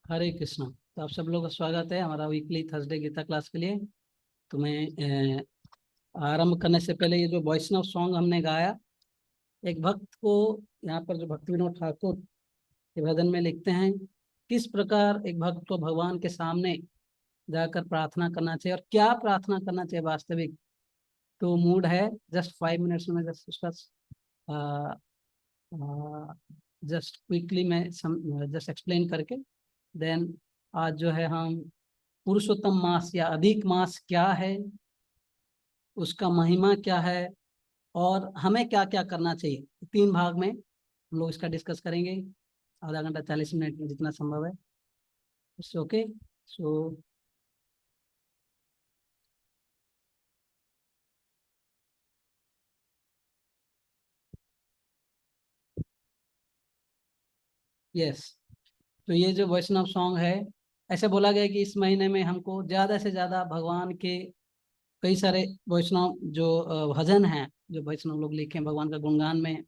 हरे कृष्णा। तो आप सब लोग का स्वागत है हमारा वीकली थर्सडे गीता क्लास के लिए। तो मैं आरंभ करने से पहले ये जो वैष्णव सॉन्ग हमने गाया, एक भक्त को यहाँ पर जो भक्ति विनोद ठाकुर के भजन में लिखते हैं किस प्रकार एक भक्त को भगवान के सामने जाकर प्रार्थना करना चाहिए और क्या प्रार्थना करना चाहिए वास्तविक। तो मूड है जस्ट 5 मिनट्स में जस्ट उसका जस्ट क्विकली मैं जस्ट एक्सप्लेन करके देन आज जो है हम पुरुषोत्तम मास या अधिक मास क्या है, उसका महिमा क्या है और हमें क्या क्या करना चाहिए, 3 भाग में हम लोग इसका डिस्कस करेंगे। आधा घंटा 40 मिनट में जितना संभव है। ओके। सो यस, तो ये जो वैष्णव सॉन्ग है, ऐसे बोला गया कि इस महीने में हमको ज़्यादा से ज़्यादा भगवान के कई सारे वैष्णव जो भजन हैं, जो वैष्णव लोग लिखे हैं भगवान का गुणगान में,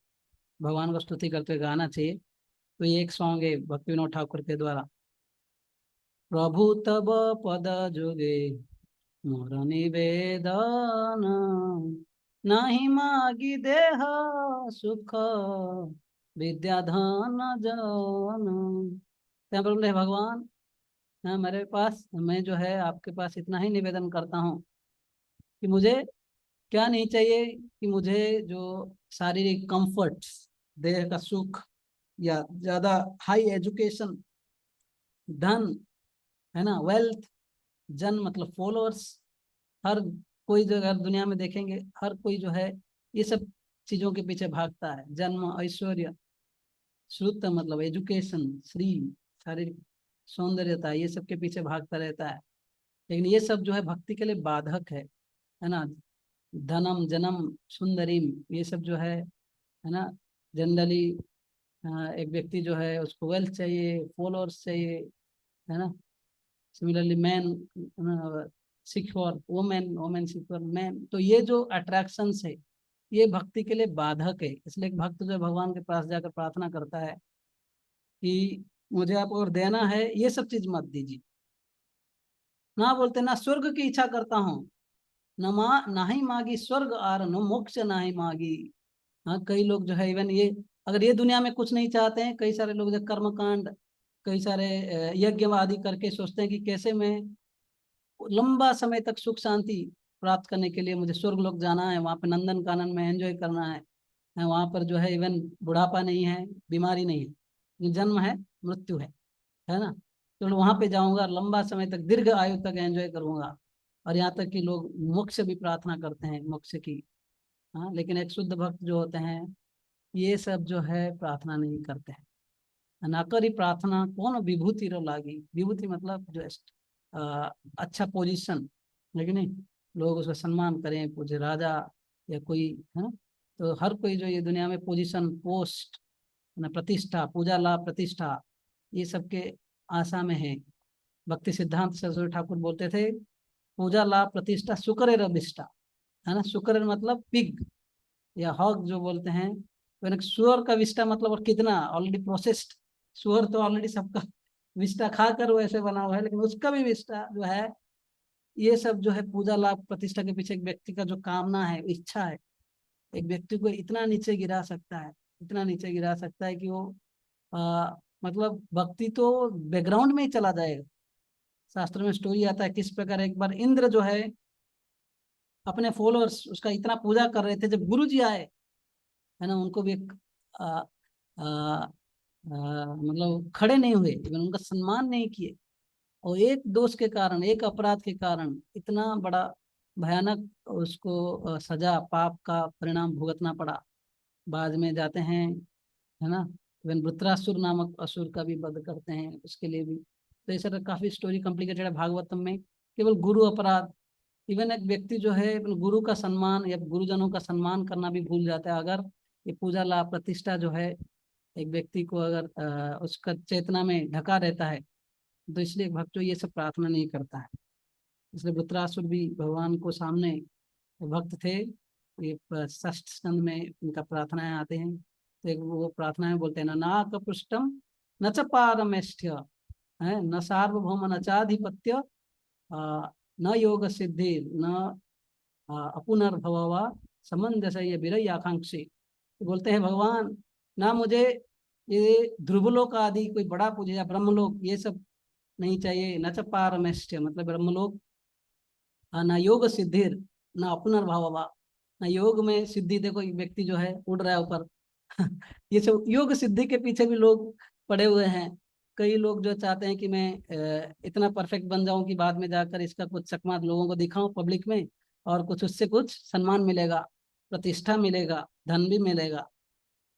भगवान को स्तुति करते हुए गाना चाहिए। तो ये एक सॉन्ग है भक्ति विनोद ठाकुर के द्वारा। प्रभु तब पद जुगे मोर निवेदन, नहीं मागी देह सुख विद्या धन जन। क्या बोल रहे भगवान, हाँ मेरे पास, मैं जो है आपके पास इतना ही निवेदन करता हूँ कि मुझे क्या नहीं चाहिए, कि मुझे जो शारीरिक कंफर्ट, देह का सुख या ज्यादा हाई एजुकेशन, धन, है ना, वेल्थ, जन मतलब फॉलोअर्स, हर कोई जो अगर दुनिया में देखेंगे हर कोई जो है ये सब चीजों के पीछे भागता है। जन्म, ऐश्वर्य, श्रुत मतलब एजुकेशन, श्री, शारीरिक सौंदर्यता, ये सब के पीछे भागता रहता है। लेकिन ये सब जो है भक्ति के लिए बाधक है ना। धनम जन्म सुंदरीम, ये सब जो है ना, जनरली एक व्यक्ति जो है उसको वेल्थ चाहिए, फॉलोअर्स चाहिए, है ना। Similarly man seek for women, women seek for man. तो ये जो अट्रैक्शंस है ये भक्ति के लिए बाधक है। इसलिए एक भक्त जो है भगवान के पास जाकर प्रार्थना करता है कि मुझे आप और देना है, ये सब चीज मत दीजिए। ना बोलते ना स्वर्ग की इच्छा करता हूँ, न मा ना ही मांगी स्वर्ग आर न मोक्ष ना ही मांगी। हाँ, कई लोग जो है इवन ये, अगर ये दुनिया में कुछ नहीं चाहते हैं, कई सारे लोग जो कर्मकांड, कई सारे यज्ञ आदि करके सोचते हैं कि कैसे मैं लंबा समय तक सुख शांति प्राप्त करने के लिए मुझे स्वर्ग लोक जाना है, वहां पे नंदन कानन में एंजॉय करना है। वहां पर जो है इवन बुढ़ापा नहीं है, बीमारी नहीं है, ये जन्म है, मृत्यु है ना। तो वहां पे जाऊंगा, लंबा समय तक दीर्घ आयु तक एंजॉय करूंगा। और यहाँ तक कि लोग मोक्ष भी प्रार्थना करते हैं, मोक्ष की। हाँ, लेकिन एक शुद्ध भक्त जो होते हैं ये सब जो है प्रार्थना नहीं करते हैं। ना करी प्रार्थना कौन विभूति रो लागी, विभूति मतलब जो अच्छा पोजीशन, लेकिन नहीं, लोग उसका सम्मान करें, पूजे राजा या कोई, है ना। तो हर कोई जो ये दुनिया में पोजीशन, पोस्ट, ना प्रतिष्ठा, पूजा लाभ, प्रतिष्ठा, ये सब के आशा में है। भक्ति सिद्धांत सरस्वती ठाकुर बोलते थे, पूजा लाभ प्रतिष्ठा शुक्र रबिष्ठा, है ना। शुक्र मतलब पिग या हॉग जो बोलते हैं, तो सुअर का विष्टा मतलब और कितना ऑलरेडी प्रोसेस्ड। सुअर तो ऑलरेडी सबका विष्टा खाकर वैसे बना हुआ है, लेकिन उसका भी विष्टा जो है, ये सब जो है पूजा लाभ प्रतिष्ठा के पीछे एक व्यक्ति का जो कामना है, इच्छा है, एक व्यक्ति को इतना नीचे गिरा सकता है, इतना नीचे गिरा सकता है कि वो मतलब भक्ति तो बैकग्राउंड में ही चला जाएगा। शास्त्र में स्टोरी आता है किस प्रकार एक बार इंद्र जो है अपने फॉलोअर्स उसका इतना पूजा कर रहे थे, जब गुरु जी आए, है ना, उनको भी एक आ, आ, मतलब खड़े नहीं हुए, इवन उनका सम्मान नहीं किए। और एक दोष के कारण, एक अपराध के कारण इतना बड़ा भयानक उसको सजा, पाप का परिणाम भुगतना पड़ा। बाद में जाते हैं, है ना, इवन वृत्रासुर नामक असुर का भी वध करते हैं उसके लिए भी। तो ऐसा तो काफी स्टोरी कॉम्प्लिकेटेड है भागवतम में। केवल गुरु अपराध, इवन एक व्यक्ति जो है गुरु का सम्मान या गुरुजनों का सम्मान करना भी भूल जाता है, अगर ये पूजा लाभ प्रतिष्ठा जो है एक व्यक्ति को अगर उसका चेतना में ढका रहता है, तो इसलिए भक्त जो ये सब प्रार्थना नहीं करता है। इसलिए वृत्रासुर भी भगवान को सामने भक्त थे। ये षष्ठ स्कंद में इनका प्रार्थनाएं आते हैं। तो एक वो प्रार्थनाएं बोलते हैं, ना नाक पृष्ठम न च पारमेष्ठ्य है न सार्वभौम न चाधिपत्य न योग सिद्धि न अपुनर्भव समंजस ये बिरई आकांक्षी। बोलते हैं भगवान ना मुझे ये ध्रुवलोक आदि कोई बड़ा पूजे या ब्रह्मलोक ये सब नहीं चाहिए, न च पारमेष्ठ्य मतलब ब्रह्मलोक, न योग सिद्धिर न अपुनर्भव, न योग में सिद्धि। देखो एक व्यक्ति जो है उड़ रहा है ऊपर ये सब योग सिद्धि के पीछे भी लोग पड़े हुए हैं। कई लोग जो चाहते हैं कि मैं इतना परफेक्ट बन जाऊं कि बाद में जाकर इसका कुछ चकमा लोगों को दिखाऊं पब्लिक में, और कुछ उससे कुछ सम्मान मिलेगा, प्रतिष्ठा मिलेगा, धन भी मिलेगा।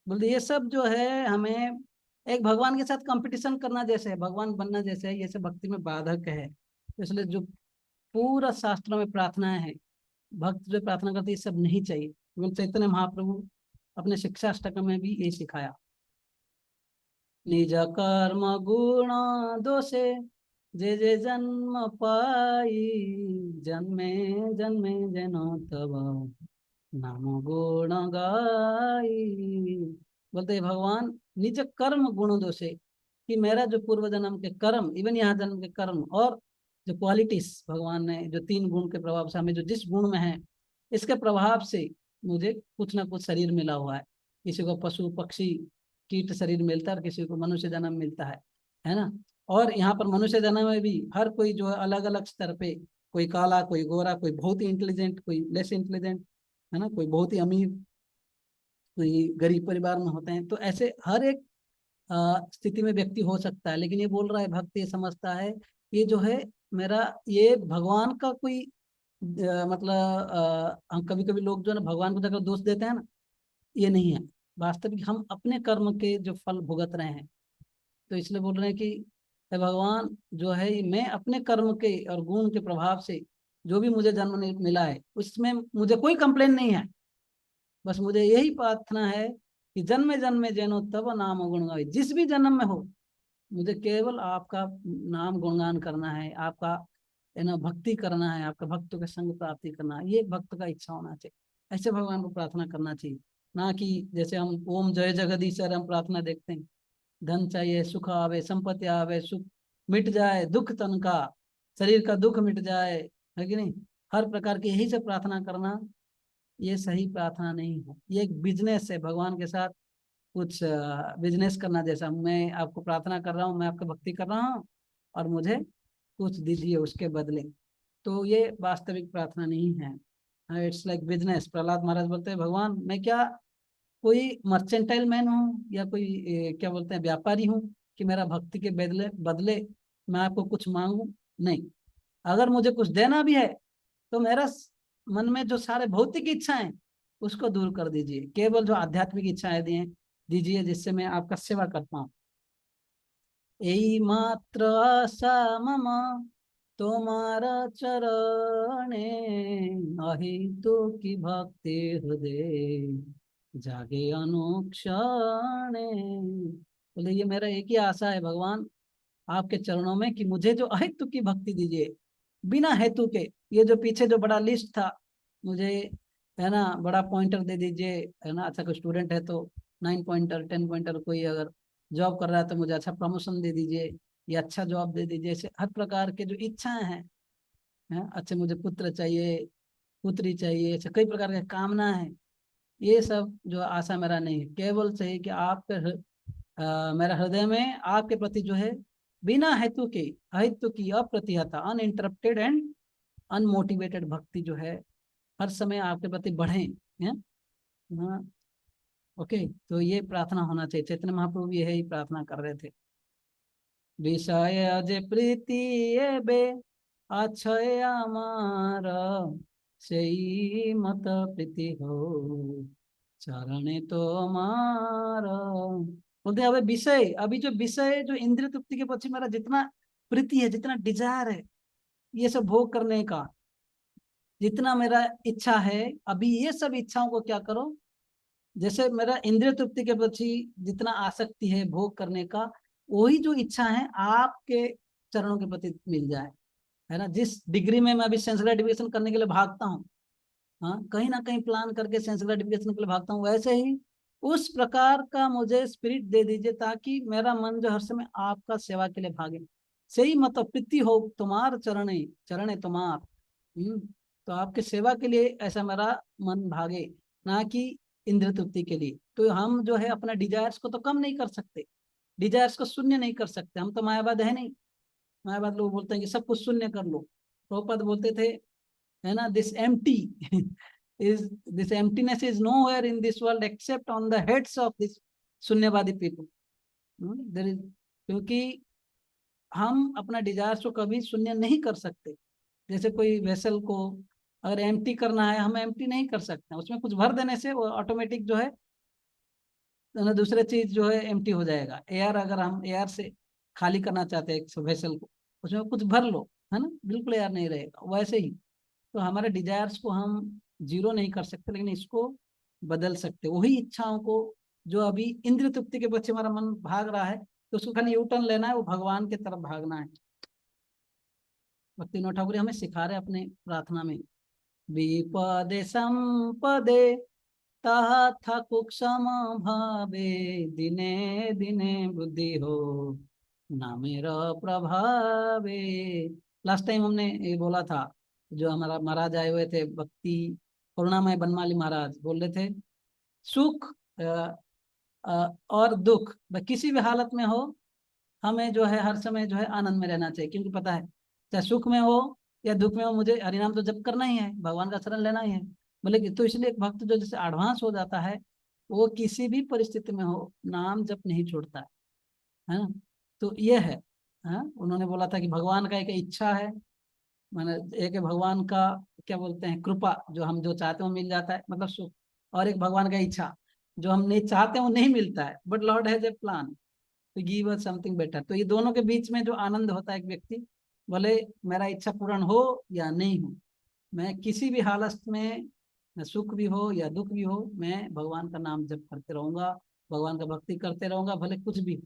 बोलते ये सब जो है हमें एक भगवान के साथ कंपटीशन करना जैसे है, भगवान बनना जैसे है, ये सब भक्ति में बाधक है। तो इसलिए जो पूरा शास्त्रों में प्रार्थना है, भक्त जो प्रार्थना करते ये सब नहीं चाहिए। एवं चैतन्य महाप्रभु अपने शिक्षाष्टकम में भी ये सिखाया, निज कर्म गुण दोषे जे जे जन्म पाई, जन्मे जन्मे जनो तब नाम गुण गाई। बोलते हैं भगवान निज कर्म गुण दोषे, कि मेरा जो पूर्व जन्म के कर्म, इवन यहाँ जन्म के कर्म, और जो क्वालिटीज भगवान ने जो 3 गुण के प्रभाव से हमें जो जिस गुण में है, इसके प्रभाव से मुझे कुछ ना कुछ शरीर मिला हुआ है। किसी को पशु पक्षी कीट शरीर मिलता है और किसी को मनुष्य जन्म मिलता है ना। और यहाँ पर मनुष्य जन्म में भी हर कोई जो है अलग अलग स्तर पे, कोई काला, कोई गोरा, कोई बहुत ही इंटेलिजेंट, कोई लेस इंटेलिजेंट, है ना, कोई बहुत ही अमीर, कोई गरीब परिवार में होते हैं। तो ऐसे हर एक स्थिति में व्यक्ति हो सकता है। लेकिन ये बोल रहा है भक्त ये समझता है ये जो है मेरा, ये भगवान का कोई मतलब हम कभी कभी लोग जो है ना भगवान को जाकर दोष देते हैं ना, ये नहीं है। वास्तविक हम अपने कर्म के जो फल भुगत रहे हैं, तो इसलिए बोल रहे हैं कि हे भगवान जो है मैं अपने कर्म के और गुण के प्रभाव से जो भी मुझे जन्म मिला है उसमें मुझे कोई कंप्लेन नहीं है। बस मुझे यही प्रार्थना है कि जन्मे जन्मे जैनो तब नाम गुण गाए, जिस भी जन्म में हो मुझे केवल आपका नाम गुणगान करना है, आपका है ना भक्ति करना है, आपका भक्तों के संग प्राप्ति करना है, ये भक्त का इच्छा होना चाहिए। ऐसे भगवान को प्रार्थना करना चाहिए, ना कि जैसे हम ओम जय जगदीश्वर हम प्रार्थना देखते हैं, धन चाहिए, सुख आवे, संपत्ति आवे, सुख मिट जाए, दुख तन का, शरीर का दुख मिट जाए, है कि नहीं, हर प्रकार की यही से प्रार्थना करना, ये सही प्रार्थना नहीं है। ये एक बिजनेस है भगवान के साथ, कुछ बिजनेस करना जैसा। मैं आपको प्रार्थना कर रहा हूँ, मैं आपका भक्ति कर रहा हूँ और मुझे कुछ दीजिए उसके बदले, तो ये वास्तविक प्रार्थना नहीं है। It's like business. Prahlad Maharaj बोलते हैं भगवान मैं क्या कोई मर्चेंटाइल मैन हूँ या कोई क्या बोलते हैं व्यापारी हूँ कि मेरा भक्ति के बदले बदले मैं आपको कुछ मांगू? नहीं। अगर मुझे कुछ देना भी है तो मेरा मन में जो सारे भौतिक इच्छाएं उसको दूर कर दीजिए, केवल जो आध्यात्मिक इच्छाएं दिए दीजिए जिससे मैं आपका सेवा कर पाऊँ। यही मात्र आशा मम तुम्हारा चरणे, अहि तो की भक्ति हृदय जागे अनुक्षणे। बोले ये मेरा एक ही आशा है भगवान आपके चरणों में कि मुझे जो अहेतु की भक्ति दीजिए, बिना हेतु के। ये जो पीछे जो बड़ा लिस्ट था, मुझे है ना बड़ा पॉइंटर दे दीजिए, है ना, अच्छा कोई स्टूडेंट है तो 9 पॉइंटर 10 पॉइंटर, कोई अगर जॉब कर रहा है तो मुझे अच्छा प्रमोशन दे दीजिए या अच्छा जॉब दे दीजिए। ऐसे हर प्रकार के जो इच्छाएं हैं, है? अच्छा मुझे पुत्र चाहिए, पुत्री चाहिए, ऐसे कई प्रकार के कामना है। ये सब जो आशा मेरा नहीं है, केवल चाहिए कि आपके मेरा हृदय में आपके प्रति जो है बिना हेतु के, अहेतु की, अप्रतिहता, अनइंटरप्टेड एंड अनमोटिवेटेड भक्ति जो है हर समय आपके प्रति बढ़े, है। हाँ, ओके। तो ये प्रार्थना होना चाहिए। चैतन्य महाप्रभु भी यही प्रार्थना कर रहे थे। विषय जे प्रीति एबे अक्षय আমার সেই मत प्रीति हो चरणे তোমার। बोलते हैं अभी विषय, अभी जो विषय जो इंद्रिय तृप्ति के पक्षी मेरा जितना प्रीति है, जितना डिजायर है ये सब भोग करने का, जितना मेरा इच्छा है, अभी ये सब इच्छाओं को क्या करो, जैसे मेरा इंद्रिय तृप्ति के प्रति जितना आसक्ति है भोग करने का, वही जो इच्छा है आपके चरणों के प्रति मिल जाए, है ना। जिस डिग्री में मैं अभी सेंस ग्रेटिफिकेशन करने के लिए भागता हूँ, हाँ, कहीं ना कहीं प्लान करके सेंस ग्रेटिफिकेशन के लिए भागता हूँ, वैसे ही उस प्रकार का मुझे स्पिरिट दे दीजिए ताकि मेरा मन जो हर समय आपका सेवा के लिए भागे। सही मत प्रीति हो तुम्हार चरणे, चरणे तुम्हार। तो आपके सेवा के लिए ऐसा मेरा मन भागे, ना कि इंद्र तृप्ति के लिए। तो हम जो है अपना डिजायर्स को तो कम नहीं कर सकते, डिजायर्स को शून्य नहीं कर सकते, हम तो मायावाद है नहीं। मायावाद लोग बोलते हैं कि सब कुछ शून्य कर लो। प्रभुपाद बोलते थे, है ना, this empty is this emptiness is nowhere in this world except on the heads of this शून्यवादी पीपल। क्योंकि हम अपना डिजायर्स को कभी शून्य नहीं कर सकते। जैसे कोई वेसल को अगर एम्प्टी करना है, हम एम्प्टी नहीं कर सकते, उसमें कुछ भर देने से वो ऑटोमेटिक जो है दूसरे चीज जो है एम्प्टी हो जाएगा। एयर अगर हम एयर से खाली करना चाहते हैं वेसल को, उसमें कुछ भर लो, है ना, बिल्कुल एयर नहीं रहेगा। वैसे ही तो हमारे डिजायर्स को हम जीरो नहीं कर सकते, लेकिन इसको बदल सकते। वही इच्छाओं को जो अभी इंद्रिय तृप्ति के पीछे हमारा मन भाग रहा है, तो उसको खाली यू टर्न लेना है, वो भगवान की तरफ भागना है। भक्ति विनोद ठाकुर हमें सिखा रहे अपने प्रार्थना में, विपदे संपदे तथा कुक्षम भावे, दिने दिने बुद्धि हो ना मेरा प्रभावे। लास्ट टाइम हमने ये बोला था, जो हमारा महाराज आए हुए थे भक्ति करुणामय बनमाली महाराज, बोल रहे थे सुख और दुख किसी भी हालत में हो, हमें जो है हर समय जो है आनंद में रहना चाहिए। क्योंकि पता है चाहे सुख में हो या दुख में हो, मुझे हरिनाम तो जप करना ही है, भगवान का शरण लेना ही है। बोले कि तो इसलिए एक भक्त जो जैसे एडवांस हो जाता है, वो किसी भी परिस्थिति में हो नाम जप नहीं छोड़ता है ना। तो ये है, हाँ, उन्होंने बोला था कि भगवान का एक इच्छा है, माने एक है भगवान का क्या बोलते हैं कृपा, जो हम जो चाहते हैं वो मिल जाता है, मतलब सुख। और एक भगवान का इच्छा, जो हम नहीं चाहते हैं वो नहीं मिलता है, but Lord has a plan to give us something better. तो ये दोनों के बीच में जो आनंद होता है एक व्यक्ति, भले मेरा इच्छा पूर्ण हो या नहीं हो, मैं किसी भी हालत में, सुख भी हो या दुख भी हो, मैं भगवान का नाम जप करते रहूंगा, भगवान का भक्ति करते रहूंगा, भले कुछ भी हो।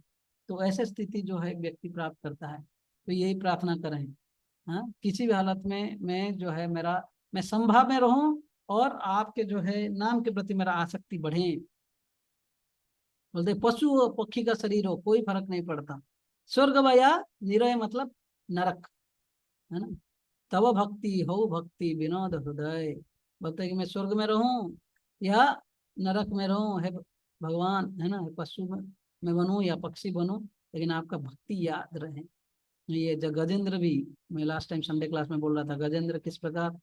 तो ऐसे स्थिति जो है व्यक्ति प्राप्त करता है। तो यही प्रार्थना करें, हाँ, किसी भी हालत में मैं जो है मेरा, मैं संभाव में रहूं, और आपके जो है नाम के प्रति मेरा आसक्ति बढ़े। बोलते पशु हो पक्षी का शरीर हो कोई फर्क नहीं पड़ता, स्वर्ग या निरय मतलब नरक, है ना। तब भक्ति हो भक्ति विनोद हृदय। बोलते कि मैं स्वर्ग में रहूं या नरक में रहूं, है भगवान, है ना, पशु में बनूं या पक्षी बनूं, लेकिन आपका भक्ति याद रहे। ये जो गजेंद्र भी, मैं लास्ट टाइम संडे क्लास में बोल रहा था, गजेंद्र किस प्रकार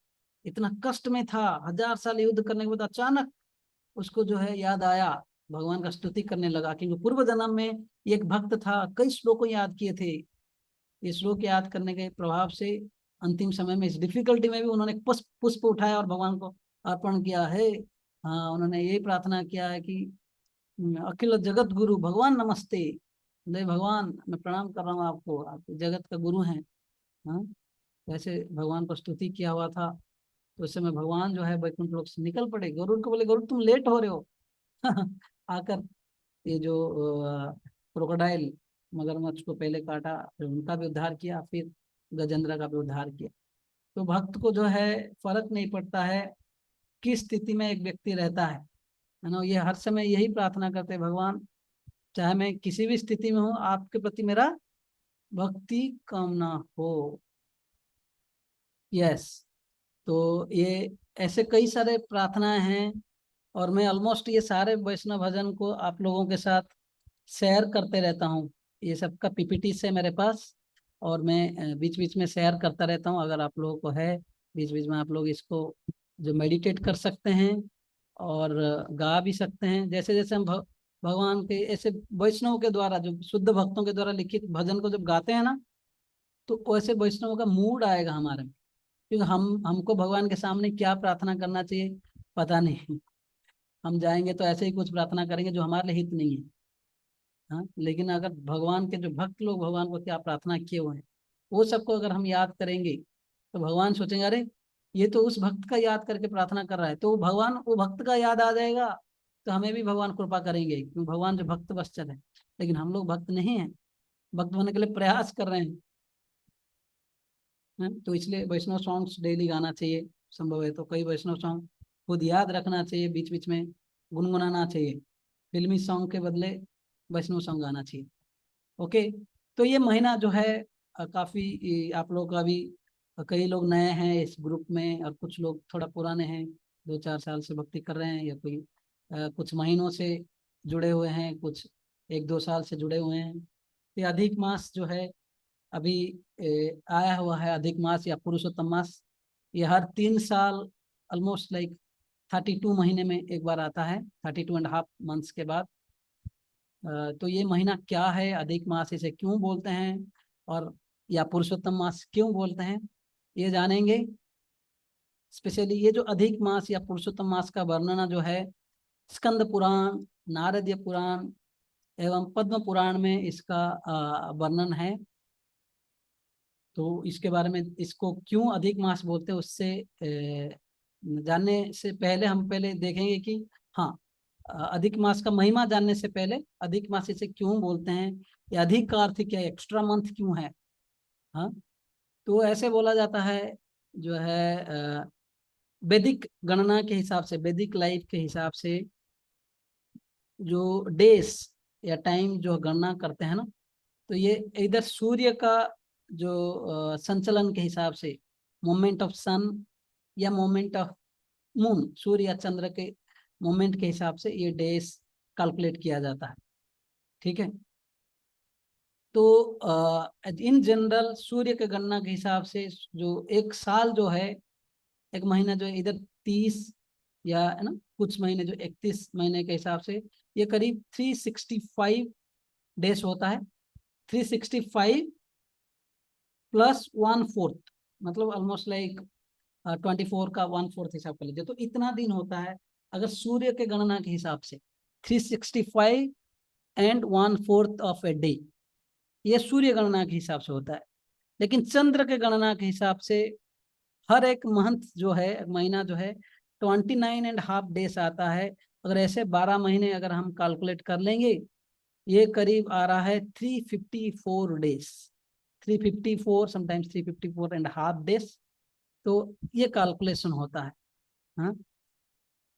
इतना कष्ट में था, 1000 साल युद्ध करने के बाद अचानक उसको जो है याद आया, भगवान का स्तुति करने लगा। क्योंकि पूर्व जन्म में एक भक्त था, कई श्लोकों याद किए थे, ये श्लोक याद करने के प्रभाव से अंतिम समय में इस डिफिकल्टी में भी उन्होंने पुष्प पुष्प उठाया और भगवान को अर्पण किया है। हाँ, उन्होंने यही प्रार्थना किया है कि अखिल जगत गुरु भगवान नमस्ते, जय भगवान मैं प्रणाम कर रहा हूँ आपको, आप जगत का गुरु हैं। हाँ, वैसे भगवान को स्तुति किया हुआ था। तो उस समय भगवान जो है वैकुंठ लोक से निकल पड़े, गरुड़ को बोले गरुड़ तुम लेट हो रहे हो आकर ये जो क्रोकोडाइल मगरमच्छ को पहले काटा, फिर उनका भी उद्धार किया, फिर गजेंद्र का भी उद्धार किया। तो भक्त को जो है फर्क नहीं पड़ता है किस स्थिति में एक व्यक्ति रहता है ना। ये हर समय यही प्रार्थना करते हैं, भगवान चाहे मैं किसी भी स्थिति में हूँ, आपके प्रति मेरा भक्ति कम ना हो। यस, तो ये ऐसे कई सारे प्रार्थनाएं हैं, और मैं ऑलमोस्ट ये सारे वैष्णव भजन को आप लोगों के साथ शेयर करते रहता हूँ। ये सबका पीपीटी से मेरे पास, और मैं बीच बीच में शेयर करता रहता हूँ। अगर आप लोगों को है, बीच बीच में आप लोग इसको जो मेडिटेट कर सकते हैं, और गा भी सकते हैं। जैसे जैसे हम भगवान के ऐसे वैष्णव के द्वारा, जो शुद्ध भक्तों के द्वारा लिखित भजन को जब गाते हैं ना, तो वैसे वैष्णव का मूड आएगा हमारे में। क्योंकि हमको भगवान के सामने क्या प्रार्थना करना चाहिए पता नहीं, हम जाएंगे तो ऐसे ही कुछ प्रार्थना करेंगे जो हमारे लिए हित नहीं है। हाँ, लेकिन अगर भगवान के जो भक्त लोग भगवान को क्या प्रार्थना किए हुए हैं, वो सबको अगर हम याद करेंगे, तो भगवान सोचेंगे अरे ये तो उस भक्त का याद करके प्रार्थना कर रहा है, तो भगवान वो भक्त का याद आ जाएगा, तो हमें भी भगवान कृपा करेंगे, क्योंकि भगवान जो भक्त वत्सल है। लेकिन हम लोग भक्त नहीं हैं, भक्त होने के लिए प्रयास कर रहे हैं। तो इसलिए वैष्णव सॉन्ग्स डेली गाना चाहिए, संभव है तो कई वैष्णव सॉन्ग खुद याद रखना चाहिए, बीच बीच में गुनगुनाना चाहिए। फिल्मी सॉन्ग के बदले वैष्णव सॉन्ग गाना चाहिए। ओके, तो ये महीना जो है काफी आप लोग अभी कई लोग नए हैं इस ग्रुप में और कुछ लोग थोड़ा पुराने हैं, 2-4 साल से भक्ति कर रहे हैं, या कोई कुछ महीनों से जुड़े हुए हैं, कुछ 1-2 साल से जुड़े हुए हैं। तो अधिक मास जो है अभी आया हुआ है, अधिक मास या पुरुषोत्तम मास। ये हर 3 साल ऑलमोस्ट लाइक 32 महीने में एक बार आता है, 32.5 मंथ्स के बाद। तो ये महीना क्या है, अधिक मास इसे क्यों बोलते हैं, और या पुरुषोत्तम मास क्यों बोलते हैं, ये जानेंगे। स्पेशली ये जो अधिक मास या पुरुषोत्तम मास का वर्णना जो है, स्कंद पुराण, नारदीय पुराण एवं पद्म पुराण में इसका वर्णन है। तो इसके बारे में, इसको क्यों अधिक मास बोलते हैं, उससे जानने से पहले हम पहले देखेंगे कि हाँ, अधिक मास का महिमा जानने से पहले अधिक मास इसे क्यों बोलते हैं, या अधिक का अर्थ क्या, एक्स्ट्रा मंथ क्यों है। हाँ, तो ऐसे बोला जाता है जो है वैदिक गणना के हिसाब से, वैदिक लाइफ के हिसाब से जो डेज या टाइम जो गणना करते हैं ना, तो ये इधर सूर्य का जो संचलन के हिसाब से, मोमेंट ऑफ सन या मोमेंट ऑफ मून, सूर्य या चंद्र के मोमेंट के हिसाब से ये डेज कैलकुलेट किया जाता है। ठीक है, तो इन जनरल सूर्य के गणना के हिसाब से जो एक साल जो है, एक महीना जो है इधर 30 या है ना, कुछ महीने जो 31 महीने के हिसाब से ये करीब 365 डेज होता है। 365 प्लस 1/4, मतलब ऑलमोस्ट लाइक 24 का 1/4 हिसाब कर लीजिए, तो इतना दिन होता है अगर सूर्य के गणना के हिसाब से। 365 एंड 1/4 ऑफ ए डे, ये सूर्य गणना के हिसाब से होता है। लेकिन चंद्र के गणना के हिसाब से हर एक मंथ जो है, महीना जो है 29.5 डेज आता है। अगर ऐसे 12 महीने अगर हम कैलकुलेट कर लेंगे, ये करीब आ रहा है 354 डेज, 354 समटाइम्स 354.5 डेज। तो ये कैलकुलेशन होता है। हाँ,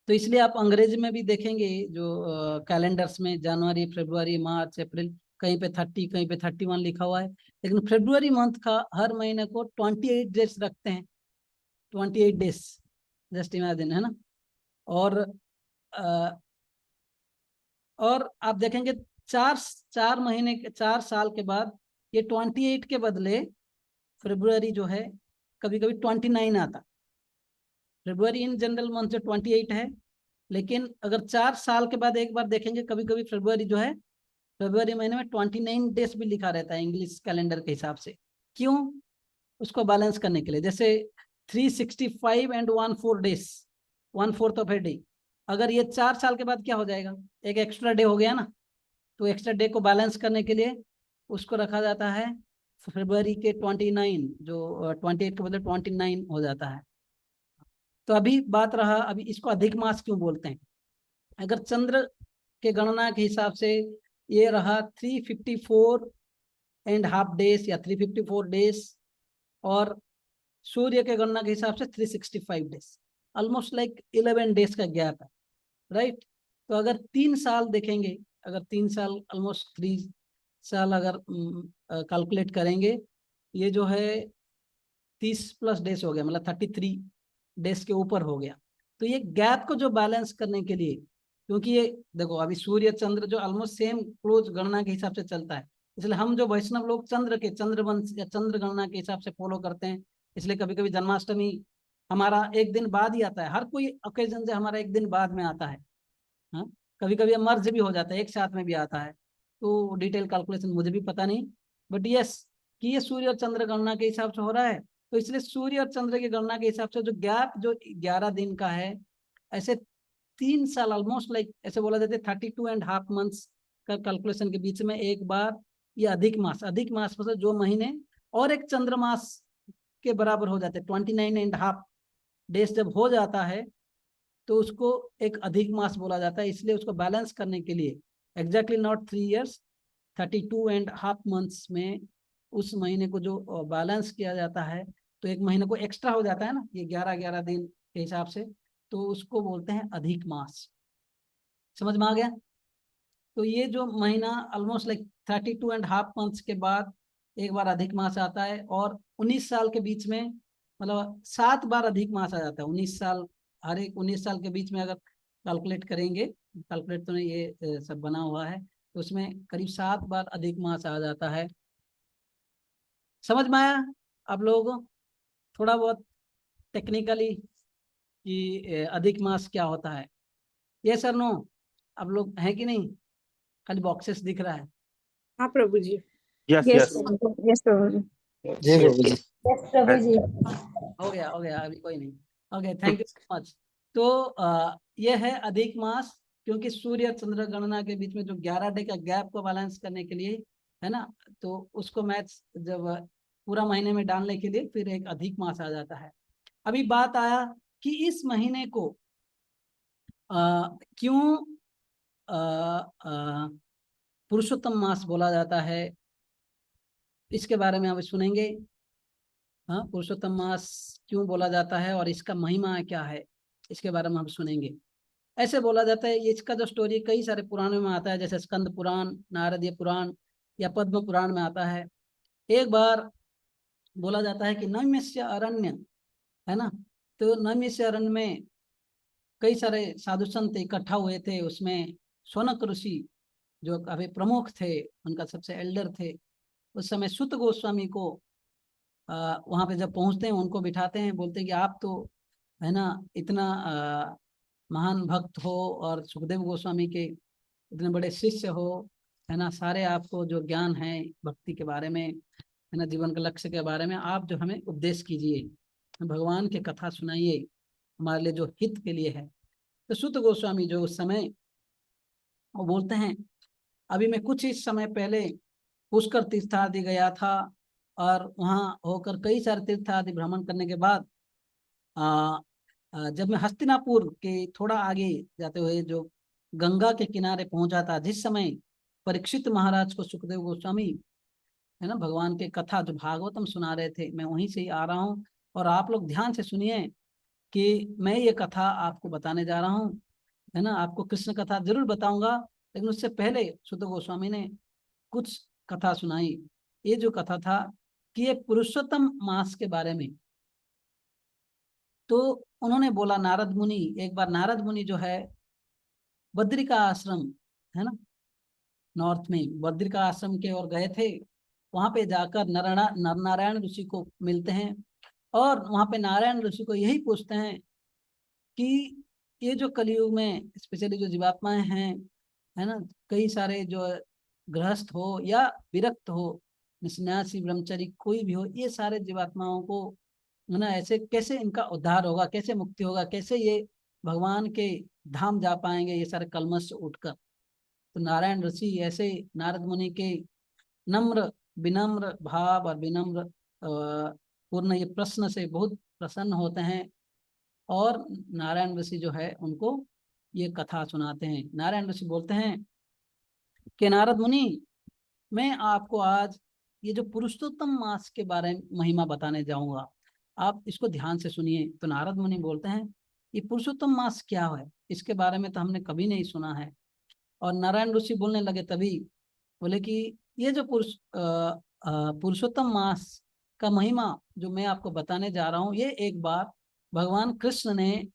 तो इसलिए आप अंग्रेजी में भी देखेंगे जो कैलेंडर्स में जनवरी, फरवरी, मार्च, अप्रैल, कहीं पे 30, कहीं पे 31 लिखा हुआ है, लेकिन फरवरी मंथ का हर महीने को 28 डेज रखते हैं, 28 डेज, जस्ट इमेजिन, है ना। और अ, और आप देखेंगे 4 4 महीने, 4 साल के बाद ये 28 के बदले फरवरी जो है कभी कभी 29 आता। फरवरी इन जनरल मंथ जो 28 है, लेकिन अगर 4 साल के बाद एक बार देखेंगे, कभी कभी फरवरी जो है, फरवरी महीने में 29 डेज भी लिखा रहता है इंग्लिश कैलेंडर के हिसाब से। क्यों? उसको बैलेंस करने के लिए। जैसे 365 and 1/4 days, 1/4 of a day, अगर ये 4 साल के बाद क्या हो जाएगा, एक एक्स्ट्रा डे हो गया ना। तो एक्स्ट्रा डे को बैलेंस करने के लिए उसको रखा जाता है फरवरी के 29, जो 28 के बदले 29 हो जाता है। तो अभी बात रहा, अभी इसको अधिक मास क्यों बोलते हैं। अगर चंद्र के गणना के हिसाब से ये रहा 354.5 डेज या 354 डेज, और सूर्य के गणना के हिसाब से 365 डेज, ऑलमोस्ट लाइक 11 डेज का गैप है, राइट। तो अगर 3 साल देखेंगे, अगर 3 साल, ऑलमोस्ट 3 साल अगर कैलकुलेट करेंगे, ये जो है 30+ डेज हो गया, मतलब 33 डेज के ऊपर हो गया। तो ये गैप को जो बैलेंस करने के लिए, क्योंकि ये देखो अभी सूर्य चंद्र जो ऑलमोस्ट सेम क्लोज गणना के हिसाब से चलता है, इसलिए हम जो वैष्णव लोग चंद्र के, चंद्रवंश या चंद्र गणना के हिसाब से फॉलो करते हैं। इसलिए कभी कभी जन्माष्टमी हमारा एक दिन बाद ही आता है, हर कोई ओकेजन से हमारा एक दिन बाद में आता है। हाँ, कभी कभी मर्ज भी हो जाता है, एक साथ में भी आता है। तो डिटेल कैलकुलेशन मुझे भी पता नहीं, बट यस, कि ये सूर्य और चंद्र गणना के हिसाब से हो रहा है। तो इसलिए सूर्य और चंद्र की गणना के हिसाब से जो गैप जो 11 दिन का है, ऐसे 3 साल ऑलमोस्ट लाइक ऐसे बोला जाता है 32.5 मंथ्स का कैलकुलेशन के बीच में एक बार ये अधिक मास, अधिक मास मतलब जो महीने और एक चंद्रमास के बराबर हो जाते हैं, 29.5 डेज जब हो जाता है, तो उसको एक अधिक मास बोला जाता है। इसलिए उसको बैलेंस करने के लिए एग्जैक्टली नॉट 3 इयर्स, 32.5 मंथ्स में उस महीने को जो बैलेंस किया जाता है, तो एक महीने को एक्स्ट्रा हो जाता है ना, ये 11-11 दिन के हिसाब से, तो उसको बोलते हैं अधिक मास। समझ में आ गया? तो ये जो महीना ऑलमोस्ट लाइक 32.5 मंथ्स के बाद एक बार अधिक मास आता है, और 19 साल के बीच में मतलब 7 बार अधिक मास आ जाता है। 19 साल, हर एक 19 साल के बीच में अगर कैलकुलेट करेंगे, कैलकुलेट तो नहीं, ये सब बना हुआ है, तो उसमें करीब 7 बार अधिक मास आ जाता है। समझ में आया आप लोगों को थोड़ा बहुत टेक्निकली कि अधिक मास क्या होता है? ये सर नो, आप लोग हैं कि नहीं? खाली बॉक्सेस दिख रहा है। हाँ प्रभु जी। यस यस यस यस प्रभु जी। जी प्रभु जी। यस प्रभु जी। हो गया अभी कोई नहीं। Okay, thank you so much. तो ये है अधिक मास, क्योंकि सूर्य और चंद्र गणना के बीच में जो 11 डे का गैप को बैलेंस करने के लिए है ना, तो उसको मैच जब पूरा महीने में डालने के लिए फिर एक अधिक मास आ जाता है। अभी बात आया कि इस महीने को क्यों पुरुषोत्तम मास बोला जाता है, इसके बारे में अब सुनेंगे। हाँ, पुरुषोत्तम मास क्यों बोला जाता है और इसका महिमा क्या है, इसके बारे में हम सुनेंगे। ऐसे बोला जाता है, ये इसका जो स्टोरी कई सारे पुराणों में आता है, जैसे स्कंद पुराण, नारदीय पुराण या पद्म पुराण में आता है। एक बार बोला जाता है कि नैमिष्य अरण्य है ना, तो नैमिष्य अरण्य में कई सारे साधु संत इकट्ठा हुए थे। उसमें शौनक ऋषि जो काफी प्रमुख थे, उनका सबसे एल्डर थे। उस समय सुत गोस्वामी को वहां पे जब पहुंचते हैं उनको बिठाते हैं, बोलते हैं कि आप तो है ना इतना महान भक्त हो और सुखदेव गोस्वामी के इतने बड़े शिष्य हो, है ना, सारे आपको जो ज्ञान है भक्ति के बारे में, है ना, जीवन के लक्ष्य के बारे में, आप जो हमें उपदेश कीजिए, भगवान की कथा सुनाइए, हमारे लिए जो हित के लिए है। तो सुत गोस्वामी जो उस समय वो बोलते हैं, अभी मैं कुछ ही समय पहले पुष्कर तीर्थ आदि गया था, और वहाँ होकर कई सारे तीर्थ आदि भ्रमण करने के बाद जब मैं हस्तिनापुर के थोड़ा आगे जाते हुए जो गंगा के किनारे पहुंचा था, जिस समय परीक्षित महाराज को सुखदेव गोस्वामी है ना भगवान के कथा जो भागवतम सुना रहे थे, मैं वहीं से ही आ रहा हूँ। और आप लोग ध्यान से सुनिए कि मैं ये कथा आपको बताने जा रहा हूँ, है ना, आपको कृष्ण कथा जरूर बताऊंगा, लेकिन उससे पहले सुखदेव गोस्वामी ने कुछ कथा सुनाई। ये जो कथा था कि ये पुरुषोत्तम मास के बारे में, तो उन्होंने बोला, नारद मुनि, एक बार नारद मुनि जो है बद्री का आश्रम है ना, नॉर्थ में बद्री का आश्रम के ओर गए थे। वहां पे जाकर नर नारायण ऋषि को मिलते हैं, और वहां पे नारायण ऋषि को यही पूछते हैं कि ये जो कलयुग में स्पेशली जो जीवात्माएं हैं, है ना, कई सारे जो गृहस्थ हो या विरक्त हो, सन्यासी ब्रह्मचारी कोई भी हो, ये सारे जीवात्माओं को है ना ऐसे कैसे इनका उद्धार होगा, कैसे मुक्ति होगा, कैसे ये भगवान के धाम जा पाएंगे ये सारे कलमश से उठकर। तो नारायण ऋषि ऐसे नारद मुनि के नम्र विनम्र भाव और विनम्र पूर्ण ये प्रश्न से बहुत प्रसन्न होते हैं, और नारायण ऋषि जो है उनको ये कथा सुनाते हैं। नारायण ऋषि बोलते हैं कि नारद मुनि, मैं आपको आज ये जो पुरुषोत्तम मास के बारे में महिमा बताने जाऊंगा, आप इसको ध्यान से सुनिए। तो नारद मुनि बोलते हैं, ये पुरुषोत्तम मास क्या है, इसके बारे में तो हमने कभी नहीं सुना है। और नारायण ऋषि बोलने लगे तभी, बोले कि ये जो पुरुषोत्तम मास का महिमा जो मैं आपको बताने जा रहा हूँ, ये एक बार भगवान कृष्ण ने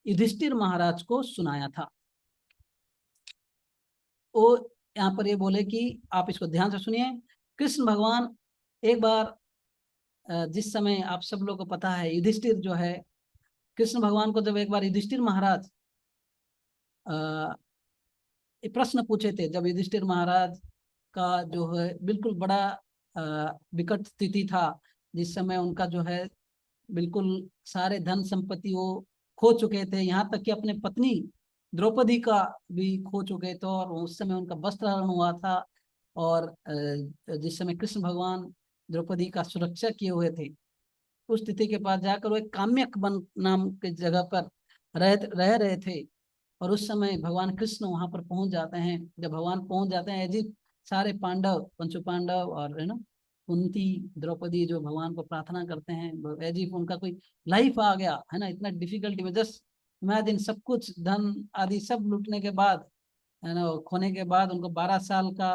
युधिष्ठिर महाराज को सुनाया था। वो यहाँ पर ये बोले कि आप इसको ध्यान से सुनिए। कृष्ण भगवान एक बार जिस समय आप सब लोगों को पता है, युधिष्ठिर जो है, कृष्ण भगवान को जब एक बार युधिष्ठिर महाराज प्रश्न पूछे थे, जब युधिष्ठिर महाराज का जो है बिल्कुल बड़ा विकट स्थिति था, जिस समय उनका जो है बिल्कुल सारे धन संपत्ति वो खो चुके थे, यहाँ तक कि अपने पत्नी द्रौपदी का भी खो चुके थे, और उस समय उनका वस्त्र हरण हुआ था। और जिस समय कृष्ण भगवान द्रौपदी का सुरक्षा किए हुए थे, उस स्थिति के पास जाकर वो एक काम्यक वन नाम के जगह पर रह रहे थे। और उस समय भगवान कृष्ण वहां पर पहुंच जाते हैं। जब भगवान पहुंच जाते हैं, अजीत सारे पांडव, पंचु पांडव और है ना कुंती द्रौपदी जो भगवान को प्रार्थना करते हैं, अजीब उनका कोई लाइफ आ गया है ना, इतना डिफिकल्टी में, जस्ट इमेजिन, सब कुछ धन आदि सब लूटने के बाद, है ना, खोने के बाद उनको 12 साल का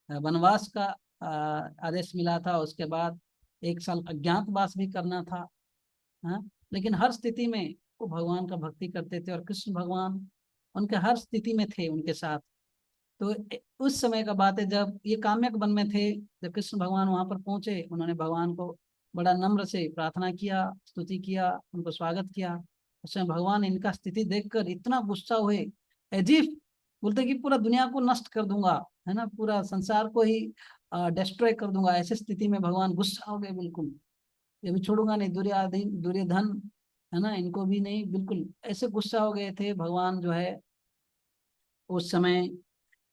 वनवास का आदेश मिला था। उसके बाद 1 साल अज्ञातवास भी करना था। हाँ, लेकिन हर स्थिति में वो भगवान का भक्ति करते थे, और कृष्ण भगवान उनके हर स्थिति में थे उनके साथ। तो उस समय का बात है जब ये काम्यक वन में थे, जब कृष्ण भगवान वहां पर पहुंचे, उन्होंने भगवान को बड़ा नम्र से प्रार्थना किया, स्तुति किया, उनको स्वागत किया। उस समय भगवान इनका स्थिति देखकर इतना गुस्सा हुए, एजिफ बोलते कि पूरा दुनिया को नष्ट कर दूंगा, है ना, पूरा संसार को ही डिस्ट्रॉय कर दूंगा। ऐसी स्थिति में भगवान गुस्सा हो गए, बिल्कुल ये भी छोड़ूंगा नहीं, दुर्योधन दुर्योधन, है ना, इनको भी नहीं, बिल्कुल ऐसे गुस्सा हो गए थे भगवान जो है। उस समय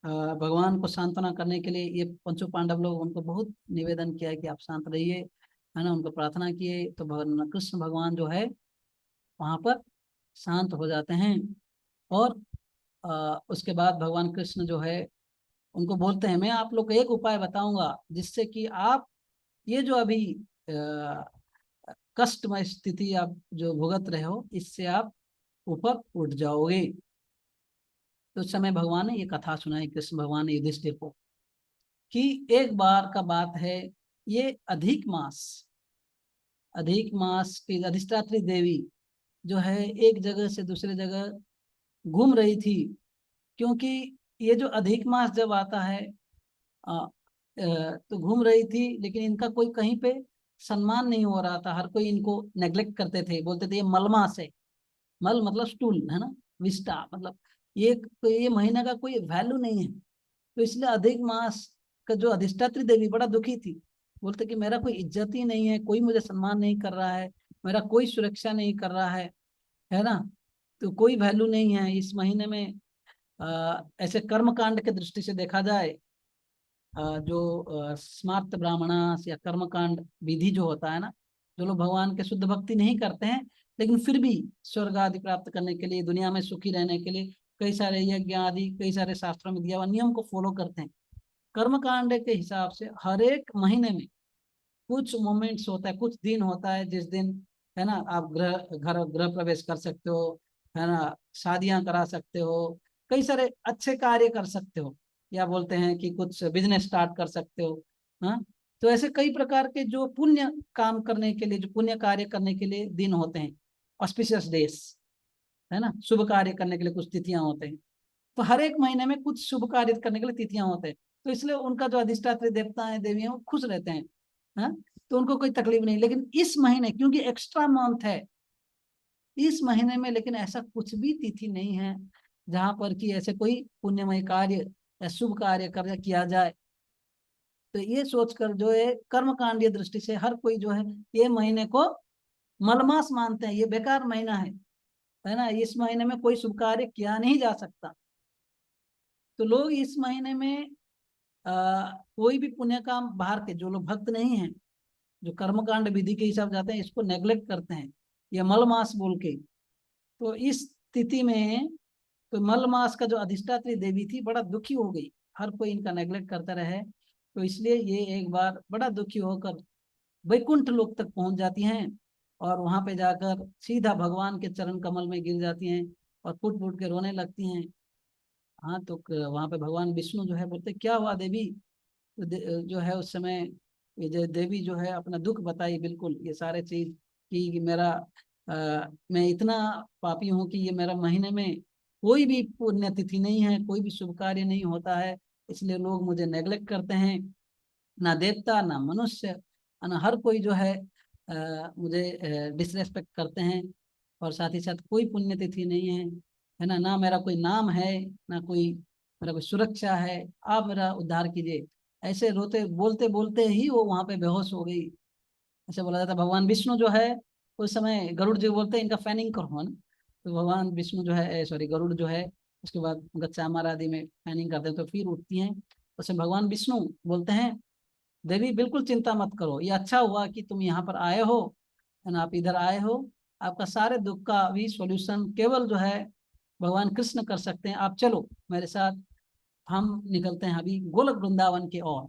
भगवान को सांत्वना करने के लिए ये पंचों पांडव लोग उनको बहुत निवेदन किया कि आप शांत रहिए, है ना, उनको प्रार्थना किए, तो भगवान कृष्ण भगवान जो है वहां पर शांत हो जाते हैं। और उसके बाद भगवान कृष्ण जो है उनको बोलते हैं, मैं आप लोग को एक उपाय बताऊंगा जिससे कि आप ये जो अभी कष्टमय स्थिति आप जो भुगत रहे हो, इससे आप ऊपर उठ जाओगे। तो उस समय भगवान ने ये कथा सुनाई, कृष्ण भगवान ने युधिष्ठिर को, कि एक बार का बात है, ये अधिक मास की अधिष्ठात्री देवी जो है एक जगह से दूसरे जगह घूम रही थी। क्योंकि ये जो अधिक मास जब आता है तो घूम रही थी, लेकिन इनका कोई कहीं पे सम्मान नहीं हो रहा था, हर कोई इनको नेग्लेक्ट करते थे, बोलते थे ये मलमास है। मल मतलब स्टूल, है ना, विस्टा मतलब ये महीने का कोई वैल्यू नहीं है। तो इसलिए अधिक मास का जो अधिष्ठात्री देवी बड़ा दुखी थी, बोलते कि मेरा कोई इज्जत ही नहीं है, कोई मुझे सम्मान नहीं कर रहा है, मेरा कोई सुरक्षा नहीं कर रहा है ना, तो कोई वैल्यू नहीं है इस महीने में। ऐसे कर्म कांड के दृष्टि से देखा जाए, जो स्मार्त ब्राह्मणास या कर्म कांड विधि जो होता है ना, जो लोग भगवान के शुद्ध भक्ति नहीं करते हैं, लेकिन फिर भी स्वर्ग आदि प्राप्त करने के लिए, दुनिया में सुखी रहने के लिए कई सारे यज्ञ आदि, कई सारे शास्त्रों में दिया हुआ नियम को फॉलो करते हैं। कर्म कांड के हिसाब से हर एक महीने में कुछ मोमेंट्स होता है, कुछ दिन होता है जिस दिन, है ना, आप गृह प्रवेश कर सकते हो, है ना, शादियां करा सकते हो, कई सारे अच्छे कार्य कर सकते हो, या बोलते हैं कि कुछ बिजनेस स्टार्ट कर सकते हो। हाँ, तो ऐसे कई प्रकार के जो पुण्य काम करने के लिए, जो पुण्य कार्य करने के लिए दिन होते हैं, ऑस्पिशियस डेज, है ना, शुभ कार्य करने के लिए कुछ तिथियां होते हैं। तो हर एक महीने में कुछ शुभ कार्य करने के लिए तिथियां होते हैं। तो इसलिए उनका जो अधिष्ठात्री देवता है, देवी है, वो खुश रहते हैं। हाँ, तो उनको कोई तकलीफ नहीं। लेकिन इस महीने क्योंकि एक्स्ट्रा मंथ है, इस महीने में लेकिन ऐसा कुछ भी तिथि नहीं है जहां पर कि ऐसे कोई पुण्यमय कार्य या शुभ कार्य कर किया जाए। तो ये सोचकर जो है कर्मकांडीय दृष्टि से हर कोई जो है ये महीने को मलमास मानते हैं, ये बेकार महीना है ना, इस महीने में कोई शुभ कार्य किया नहीं जा सकता। तो लोग इस महीने में कोई भी पुण्य काम बाहर के, जो लोग भक्त नहीं हैं, जो कर्मकांड विधि के हिसाब जाते हैं, इसको नेग्लेक्ट करते हैं, ये मल मास बोल के। तो इस स्थिति में तो मल मास का जो अधिष्ठात्री देवी थी बड़ा दुखी हो गई, हर कोई इनका नेग्लेक्ट करता रहे। तो इसलिए ये एक बार बड़ा दुखी होकर वैकुंठ लोक तक पहुंच जाती हैं, और वहां पे जाकर सीधा भगवान के चरण कमल में गिर जाती हैं और फूट फूट के रोने लगती हैं। हाँ, तो वहां पे भगवान विष्णु जो है बोलते क्या हुआ देवी। तो जो है उस समय ये जो देवी जो है अपना दुख बताई, बिल्कुल ये सारे चीज कि मेरा मैं इतना पापी हूँ कि ये मेरा महीने में कोई भी पुण्यतिथि नहीं है, कोई भी शुभ कार्य नहीं होता है, इसलिए लोग मुझे नेग्लेक्ट करते हैं, ना देवता ना मनुष्य, ना हर कोई जो है मुझे डिसरेस्पेक्ट करते हैं। और साथ ही साथ कोई पुण्यतिथि नहीं है ना, ना मेरा कोई नाम है, ना कोई मेरा कोई सुरक्षा है, आप मेरा उद्धार कीजिए। ऐसे रोते बोलते बोलते ही वो वहां पे बेहोश हो गई। ऐसे बोला जाता है भगवान विष्णु जो है उस समय गरुड़ जी बोलते हैं इनका फैनिंग करो, है ना। तो भगवान विष्णु जो है, सॉरी, गरुड़ जो है, उसके बाद गच्चामार आदि में फैनिंग करते हैं, तो फिर उठती हैं। उसमें भगवान विष्णु बोलते हैं देवी बिल्कुल चिंता मत करो, ये अच्छा हुआ कि तुम यहाँ पर आए हो, है ना, आप इधर आए हो, आपका सारे दुख का अभी सॉल्यूशन केवल जो है भगवान कृष्ण कर सकते हैं। आप चलो मेरे साथ, हम निकलते हैं अभी गोलक वृंदावन की ओर,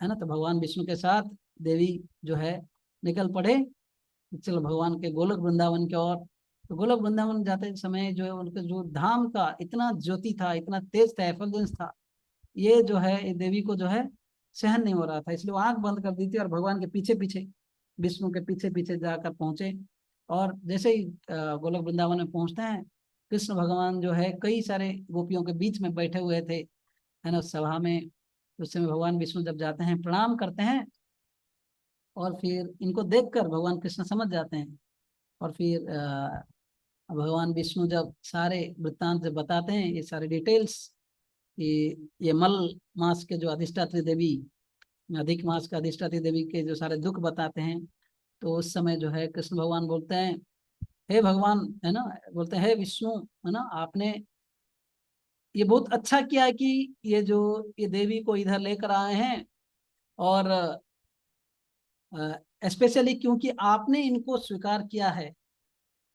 है ना। तो भगवान विष्णु के साथ देवी जो है निकल पड़े, चलो भगवान के गोलक वृंदावन की ओर। तो गोलक वृंदावन जाते समय जो है उनके जो धाम का इतना ज्योति था, इतना तेज था, एफल्जेंस था, ये जो है ये देवी को जो है सहन नहीं हो रहा था, इसलिए वो आंख बंद कर दी थी और भगवान के पीछे पीछे, विष्णु के पीछे पीछे जाकर पहुंचे। और जैसे ही गोलोक वृंदावन में पहुंचते हैं, कृष्ण भगवान जो है कई सारे गोपियों के बीच में बैठे हुए थे, है ना, उस सभा में। उस समय भगवान विष्णु जब जाते हैं, प्रणाम करते हैं, और फिर इनको देखकर भगवान कृष्ण समझ जाते हैं। और फिर भगवान विष्णु जब सारे वृत्तांत जब बताते हैं, ये सारे डिटेल्स, ये मल मास के जो अधिष्ठात्री देवी, अधिक मास का अधिष्ठात्री देवी के जो सारे दुख बताते हैं, तो उस समय जो है कृष्ण भगवान बोलते हैं, हे भगवान, है ना, बोलते हैं हे विष्णु, है ना, आपने ये बहुत अच्छा किया है कि ये देवी को इधर लेकर आए हैं। और स्पेशली क्योंकि आपने इनको स्वीकार किया है,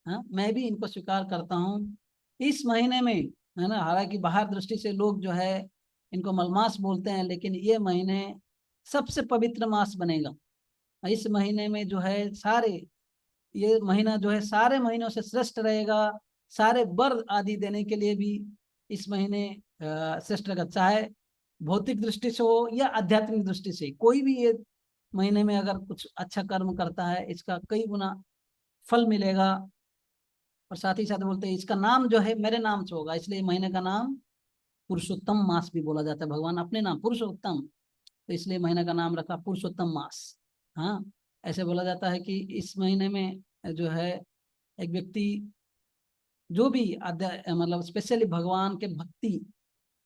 हाँ, मैं भी इनको स्वीकार करता हूँ। इस महीने में, है ना, हालांकि बाहर दृष्टि से लोग जो है इनको मलमास बोलते हैं, लेकिन ये महीने सबसे पवित्र मास बनेगा। इस महीने में जो है ये महीना जो है सारे महीनों से श्रेष्ठ रहेगा। सारे वर आदि देने के लिए भी इस महीने श्रेष्ठ रहेगा, चाहे भौतिक दृष्टि से हो या आध्यात्मिक दृष्टि से। कोई भी ये महीने में अगर कुछ अच्छा कर्म करता है, इसका कई गुना फल मिलेगा। और साथ ही साथ बोलते हैं इसका नाम जो है मेरे नाम से होगा, इसलिए महीने का नाम पुरुषोत्तम मास भी बोला जाता है। भगवान अपने नाम पुरुषोत्तम, तो इसलिए महीने का नाम रखा पुरुषोत्तम मास। हाँ, ऐसे बोला जाता है कि इस महीने में जो है एक व्यक्ति जो भी मतलब स्पेशली भगवान के भक्ति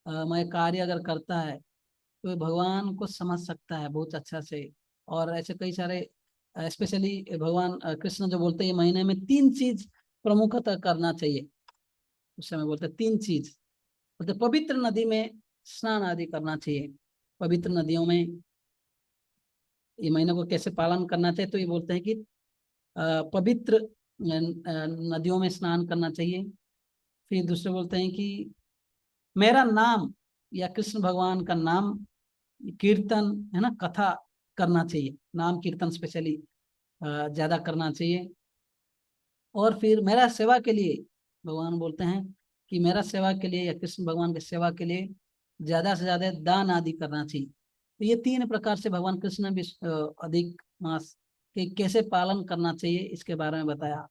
मय कार्य अगर करता है, तो भगवान को समझ सकता है बहुत अच्छा से। और ऐसे कई सारे स्पेशली भगवान कृष्ण जो बोलते हैं, ये महीने में 3 चीज प्रमुखतः करना चाहिए। उस समय बोलते 3 चीज, बोलते पवित्र नदी में स्नान आदि करना चाहिए। पवित्र नदियों में ये महीने को कैसे पालन करना चाहिए, तो ये बोलते हैं कि पवित्र नदियों में स्नान करना चाहिए। फिर दूसरे बोलते हैं कि मेरा नाम या कृष्ण भगवान का नाम कीर्तन, है ना, कथा करना चाहिए। नाम कीर्तन स्पेशली ज्यादा करना चाहिए। और फिर मेरा सेवा के लिए, भगवान बोलते हैं कि मेरा सेवा के लिए या कृष्ण भगवान की सेवा के लिए ज्यादा से ज्यादा दान आदि करना चाहिए। तो ये 3 प्रकार से भगवान कृष्ण ने अधिक मास के कैसे पालन करना चाहिए इसके बारे में बताया।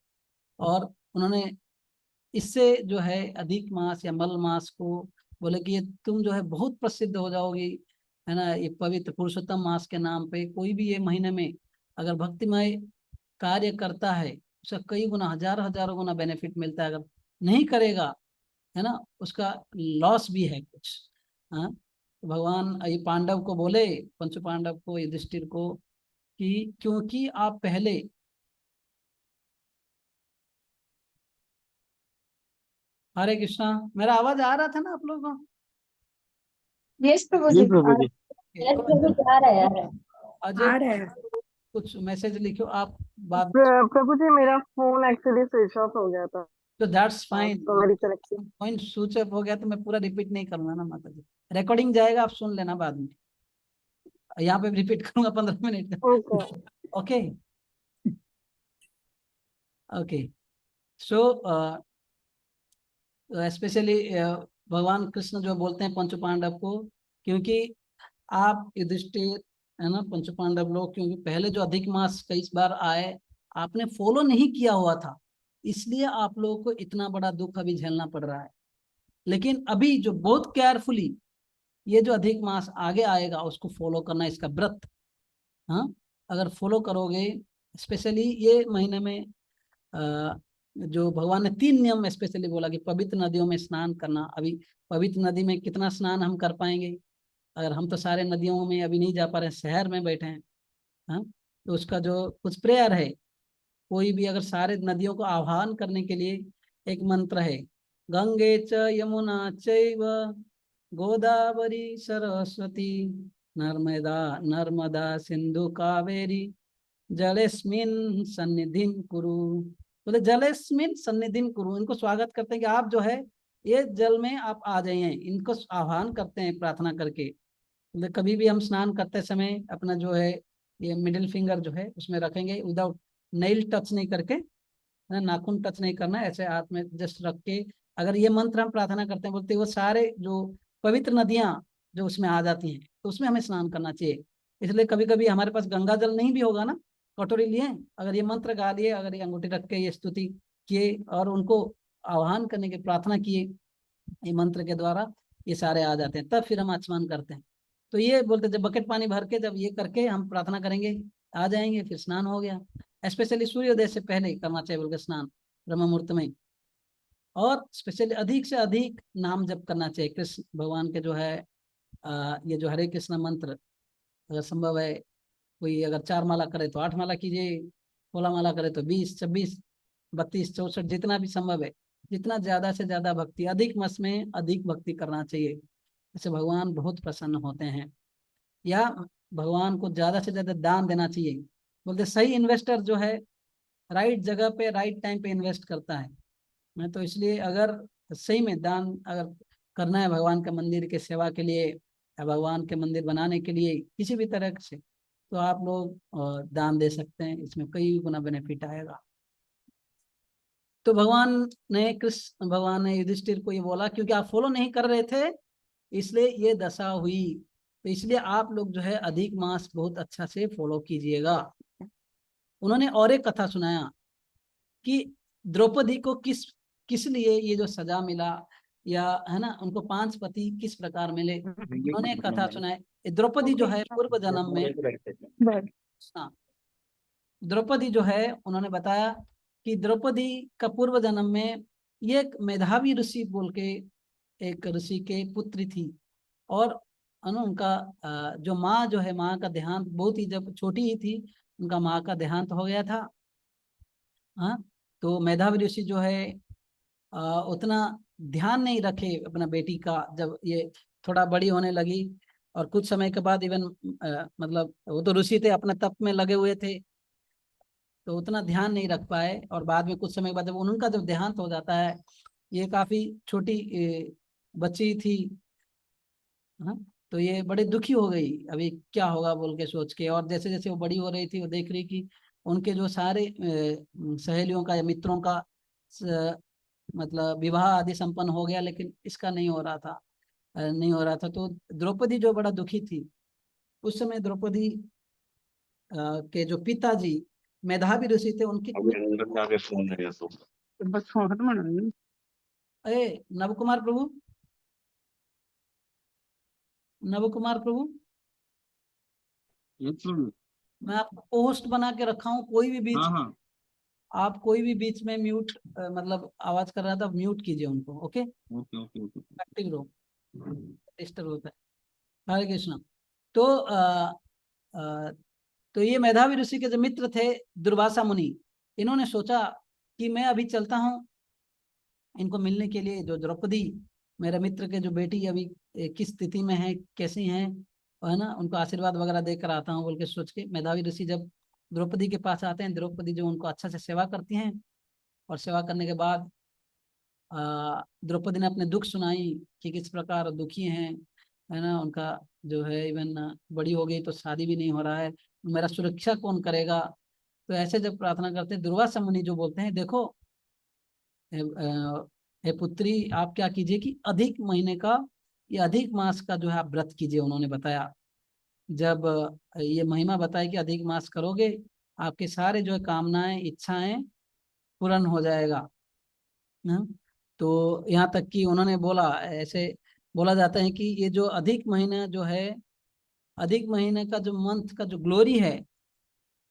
और उन्होंने इससे जो है अधिक मास या मल मास को बोले कि ये तुम जो है बहुत प्रसिद्ध हो जाओगी, है ना, ये पवित्र पुरुषोत्तम मास के नाम पे। कोई भी ये महीने में अगर भक्तिमय कार्य करता है, उसका कई गुना, हजारों गुना बेनिफिट मिलता है। अगर नहीं करेगा, है ना, उसका लॉस भी है कुछ। हाँ, तो भगवान ये पांडव को बोले, पंच पांडव को, युधिष्ठिर को, कि क्योंकि आप पहले, हरे कृष्णा, मेरा आवाज आ रहा था ना आप लोगों को? यस प्रभु जी जी प्रभु जी। यस प्रभु जी आ रहा है, आ रहा है। अजय, आ रहा है। कुछ मैसेज लिखो आप बात। प्रभु जी मेरा फोन एक्चुअली स्विच ऑफ हो गया था, तो दैट्स फाइन, तो मेरी कनेक्शन। पॉइंट स्विच ऑफ हो गया तो मैं पूरा रिपीट नहीं करूंगा ना माता जी। रिकॉर्डिंग जाएगा, आप सुन लेना बाद में। यहाँ पे रिपीट करूंगा 15 मिनट ओके। का। Okay, okay. सो स्पेशली भगवान कृष्ण जो बोलते हैं पंच पांडव को, क्योंकि आप युधिष्ठिर, है ना, पंच पांडव लोग, क्योंकि पहले जो अधिक मास कई बार आए, आपने फॉलो नहीं किया हुआ था, इसलिए आप लोगों को इतना बड़ा दुख अभी झेलना पड़ रहा है। लेकिन अभी जो बहुत केयरफुली ये जो अधिक मास आगे आएगा, उसको फॉलो करना, इसका व्रत, हाँ, अगर फॉलो करोगे, स्पेशली ये महीने में जो भगवान ने 3 नियम स्पेशली बोला कि पवित्र नदियों में स्नान करना। अभी पवित्र नदी में कितना स्नान हम कर पाएंगे? अगर हम तो सारे नदियों में अभी नहीं जा पा रहे हैं, शहर में बैठे हैं, हाँ, तो उसका जो कुछ प्रेयर है, कोई भी अगर सारे नदियों को आह्वान करने के लिए एक मंत्र है, गंगे च यमुना चैव गोदावरी सरस्वती नर्मदा नर्मदा सिंधु कावेरी जलेस्मिन सन्निधिं कुरु। बोले जलेस्मिन सन्निधिं कुरु, इनको स्वागत करते हैं कि आप जो है ये जल में आप आ जाइए, इनको आह्वान करते हैं प्रार्थना करके। मतलब कभी भी हम स्नान करते समय अपना जो है ये मिडिल फिंगर जो है उसमें रखेंगे, विदाउट नेल टच नहीं करके, नाखून टच नहीं करना, ऐसे हाथ में जस्ट रख के अगर ये मंत्र हम प्रार्थना करते हैं, बोलते हैं वो सारे जो पवित्र नदियां जो उसमें आ जाती हैं, तो उसमें हमें स्नान करना चाहिए। इसलिए कभी कभी हमारे पास गंगा जल नहीं भी होगा ना, कटोरी लिए, अगर ये मंत्र गा लिए, अगर ये अंगूठी रख के ये स्तुति किए और उनको आह्वान करने की प्रार्थना किए ये मंत्र के द्वारा, ये सारे आ जाते हैं, तब फिर हम आचमन करते हैं। तो ये बोलते जब बकेट पानी भर के जब ये करके हम प्रार्थना करेंगे आ जाएंगे, फिर स्नान हो गया। स्पेशली सूर्योदय से पहले करना चाहिए बोल के स्नान, ब्रह्म मुहूर्त में। और स्पेशली अधिक से अधिक नाम जप करना चाहिए कृष्ण भगवान के, जो है ये जो हरे कृष्ण मंत्र, अगर संभव है कोई अगर 4 माला करे तो 8 माला कीजिए, 16 माला करे तो 20, 26, 32, 64, जितना भी संभव है, जितना ज्यादा से ज्यादा भक्ति, अधिक मस में अधिक भक्ति करना चाहिए। इससे भगवान बहुत प्रसन्न होते हैं। या भगवान को ज्यादा से ज्यादा दान देना चाहिए। बोलते सही इन्वेस्टर जो है राइट जगह पे राइट टाइम पे इन्वेस्ट करता है। मैं तो इसलिए अगर सही में दान अगर करना है भगवान के मंदिर के सेवा के लिए या भगवान के मंदिर बनाने के लिए किसी भी तरह से, तो आप लोग दान दे सकते हैं, इसमें कई गुना बेनिफिट आएगा। तो कृष्ण भगवान ने युधिष्ठिर को ये बोला क्योंकि आप फॉलो नहीं कर रहे थे इसलिए ये दशा हुई, तो इसलिए आप लोग जो है अधिक मास बहुत अच्छा से फॉलो कीजिएगा। उन्होंने और एक कथा सुनाया कि द्रौपदी को किस किस लिए ये जो सजा मिला, या है ना, उनको 5 पति किस प्रकार मिले। उन्होंने एक कथा सुनाई। द्रौपदी जो है पूर्व जन्म में, हाँ, द्रौपदी जो है उन्होंने बताया कि द्रौपदी का पूर्व जन्म में ये एक मेधावी ऋषि बोल के एक ऋषि के पुत्री थी। और उनका जो माँ जो है, माँ का देहांत बहुत ही जब छोटी ही थी उनका माँ का देहांत हो गया था। हाँ, तो मेधावी ऋषि जो है उतना ध्यान नहीं रखे अपना बेटी का। जब ये थोड़ा बड़ी होने लगी और कुछ समय के बाद इवन मतलब वो तो ऋषि थे, अपने तप में लगे हुए थे, तो उतना ध्यान नहीं रख पाए। और बाद में कुछ समय के बाद जब उनका जब देहांत हो जाता है, ये काफी छोटी बच्ची थी, हाँ, तो ये बड़े दुखी हो गई, अभी क्या होगा बोल के सोच के। और जैसे जैसे वो बड़ी हो रही थी वो देख रही कि उनके जो सारे सहेलियों का या मित्रों का मतलब विवाह आदि संपन्न हो गया, लेकिन इसका नहीं हो रहा था, नहीं हो रहा था। तो द्रौपदी जो बड़ा दुखी थी, उस समय द्रौपदी के जो पिताजी मेधावी ऋषि थे उनके, बस फोन खत्म होना है। अरे नव कुमार प्रभु, नव कुमार प्रभु, मैं आपको होस्ट बना के रखा हूँ, कोई भी बीच आप कोई भी बीच में म्यूट मतलब आवाज कर रहा था म्यूट कीजिए उनको। ओके, एक्टिव रहो, डिस्टर्ब होता है। हरे कृष्णा। तो तो ये मेधावी ऋषि के जो मित्र थे दुर्वासा मुनि, इन्होंने सोचा कि मैं अभी चलता हूँ इनको मिलने के लिए, जो द्रौपदी मेरे मित्र के जो बेटी अभी किस स्थिति में है, कैसी हैं, है ना, उनको आशीर्वाद वगैरह देकर आता हूँ बोल के सोच के मेधावी ऋषि जब द्रौपदी के पास आते हैं, द्रौपदी जो उनको अच्छा से सेवा करती हैं। और सेवा करने के बाद द्रौपदी ने अपने दुख सुनाई कि किस प्रकार दुखी हैं, है ना, उनका जो है इवन बड़ी हो गई तो शादी भी नहीं हो रहा है, मेरा सुरक्षा कौन करेगा। तो ऐसे जब प्रार्थना करते हैं, दुर्वासा मुनि जो बोलते हैं देखो हे पुत्री, आप क्या कीजिए कि अधिक महीने का या अधिक मास का जो है आप व्रत कीजिए। उन्होंने बताया, जब ये महिमा बताई कि अधिक मास करोगे आपके सारे जो है कामनाएं इच्छाएं पूर्ण हो जाएगा। हाँ? तो यहाँ तक कि उन्होंने बोला, ऐसे बोला जाता है कि ये जो अधिक महीना जो है, अधिक महीने का जो मंथ का जो ग्लोरी है,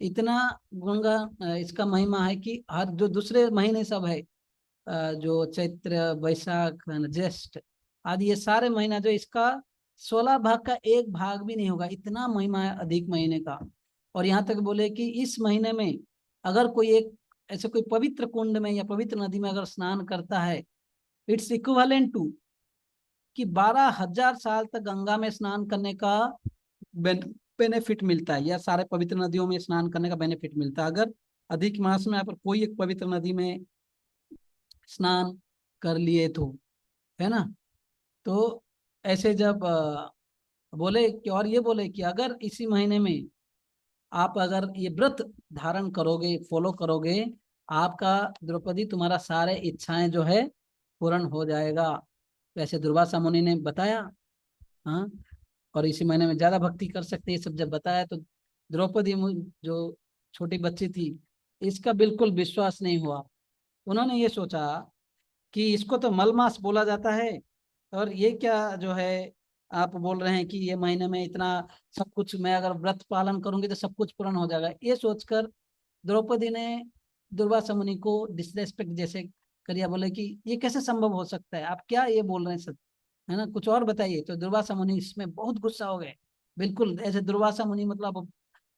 इतना गंगा इसका महिमा है कि हर जो दूसरे महीने सब है, जो चैत्र वैशाख ज्येष्ठ आदि, ये सारे महीना जो इसका 16 भाग का 1 भाग भी नहीं होगा, इतना महिमा है अधिक महीने का। और यहाँ तक बोले कि इस महीने में अगर कोई एक ऐसे कोई पवित्र कुंड में या पवित्र नदी में अगर स्नान करता है, इट्स इक्विवेलेंट टू कि 12,000 साल तक गंगा में स्नान करने का बेनिफिट मिलता है, या सारे पवित्र नदियों में स्नान करने का बेनिफिट मिलता है। अगर अधिक मास में यहाँ पर कोई एक पवित्र नदी में स्नान कर लिए तो, है ना। तो ऐसे जब बोले कि, और ये बोले कि अगर इसी महीने में आप अगर ये व्रत धारण करोगे, फॉलो करोगे, आपका द्रौपदी तुम्हारा सारे इच्छाएं जो है पूर्ण हो जाएगा। वैसे दुर्वासा मुनि ने बताया। हाँ, और इसी महीने में ज्यादा भक्ति कर सकते हैं, ये सब जब बताया तो द्रौपदी जो छोटी बच्ची थी, इसका बिल्कुल विश्वास नहीं हुआ। उन्होंने ये सोचा कि इसको तो मलमास बोला जाता है, और ये क्या जो है आप बोल रहे हैं कि ये महीने में इतना सब कुछ, मैं अगर व्रत पालन करूंगी तो सब कुछ पूर्ण हो जाएगा। ये सोचकर द्रौपदी ने दुर्वासा मुनि को डिसरेस्पेक्ट जैसे करिया, बोले कि ये कैसे संभव हो सकता है, आप क्या ये बोल रहे हैं सर, है ना, कुछ और बताइए। तो दुर्वासा मुनि इसमें बहुत गुस्सा हो गए। बिल्कुल ऐसे दुर्वासा मुनि मतलब आप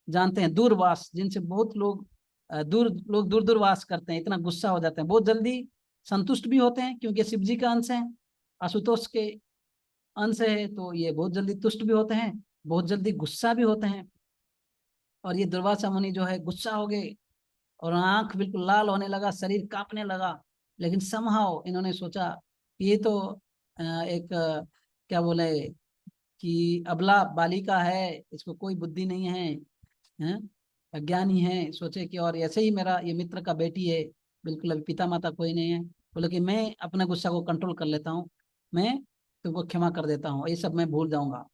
जानते हैं दूरवास, जिनसे बहुत लोग दूर दूर वास करते हैं, इतना गुस्सा हो जाते हैं, बहुत जल्दी संतुष्ट भी होते हैं क्योंकि शिव जी का अंश है, आशुतोष के अंश है, तो ये बहुत जल्दी तुष्ट भी होते हैं, बहुत जल्दी गुस्सा भी होते हैं। और ये दुर्वासा मुनि जो है गुस्सा हो गए, और आंख बिल्कुल लाल होने लगा, शरीर कांपने लगा। लेकिन समहाउ इन्होंने सोचा ये तो एक क्या बोले कि अबला बालिका है, इसको कोई बुद्धि नहीं है, हैं, अज्ञानी है, सोचे कि और ऐसे ही मेरा ये मित्र का बेटी है, बिल्कुल अभी पिता माता कोई नहीं है, बोले कि मैं अपने गुस्सा को कंट्रोल कर लेता हूँ, मैं तुमको क्षमा कर देता हूँ, ये सब मैं भूल जाऊंगा।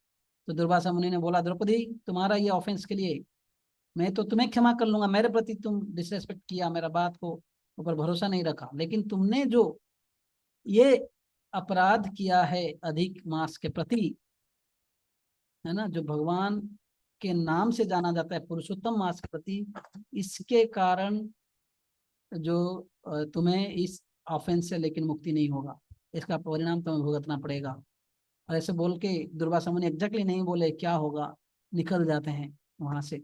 तो दुर्वासा मुनि ने बोला, द्रौपदी तुम्हारा ये ऑफेंस के लिए मैं तो तुम्हें क्षमा कर लूंगा, मेरे प्रति तुम डिसरेस्पेक्ट किया, मेरा बात को ऊपर भरोसा नहीं रखा, लेकिन तुमने जो ये अपराध किया है अधिक मास के प्रति, है ना, जो भगवान के नाम से जाना जाता है पुरुषोत्तम मास के प्रति, इसके कारण जो तुम्हें इस ऑफेंस से लेकिन मुक्ति नहीं होगा, इसका परिणाम तुम्हें भुगतना पड़ेगा। और ऐसे बोल के दुर्वासा मुनि एग्जैक्टली नहीं बोले क्या होगा, निकल जाते हैं वहां से।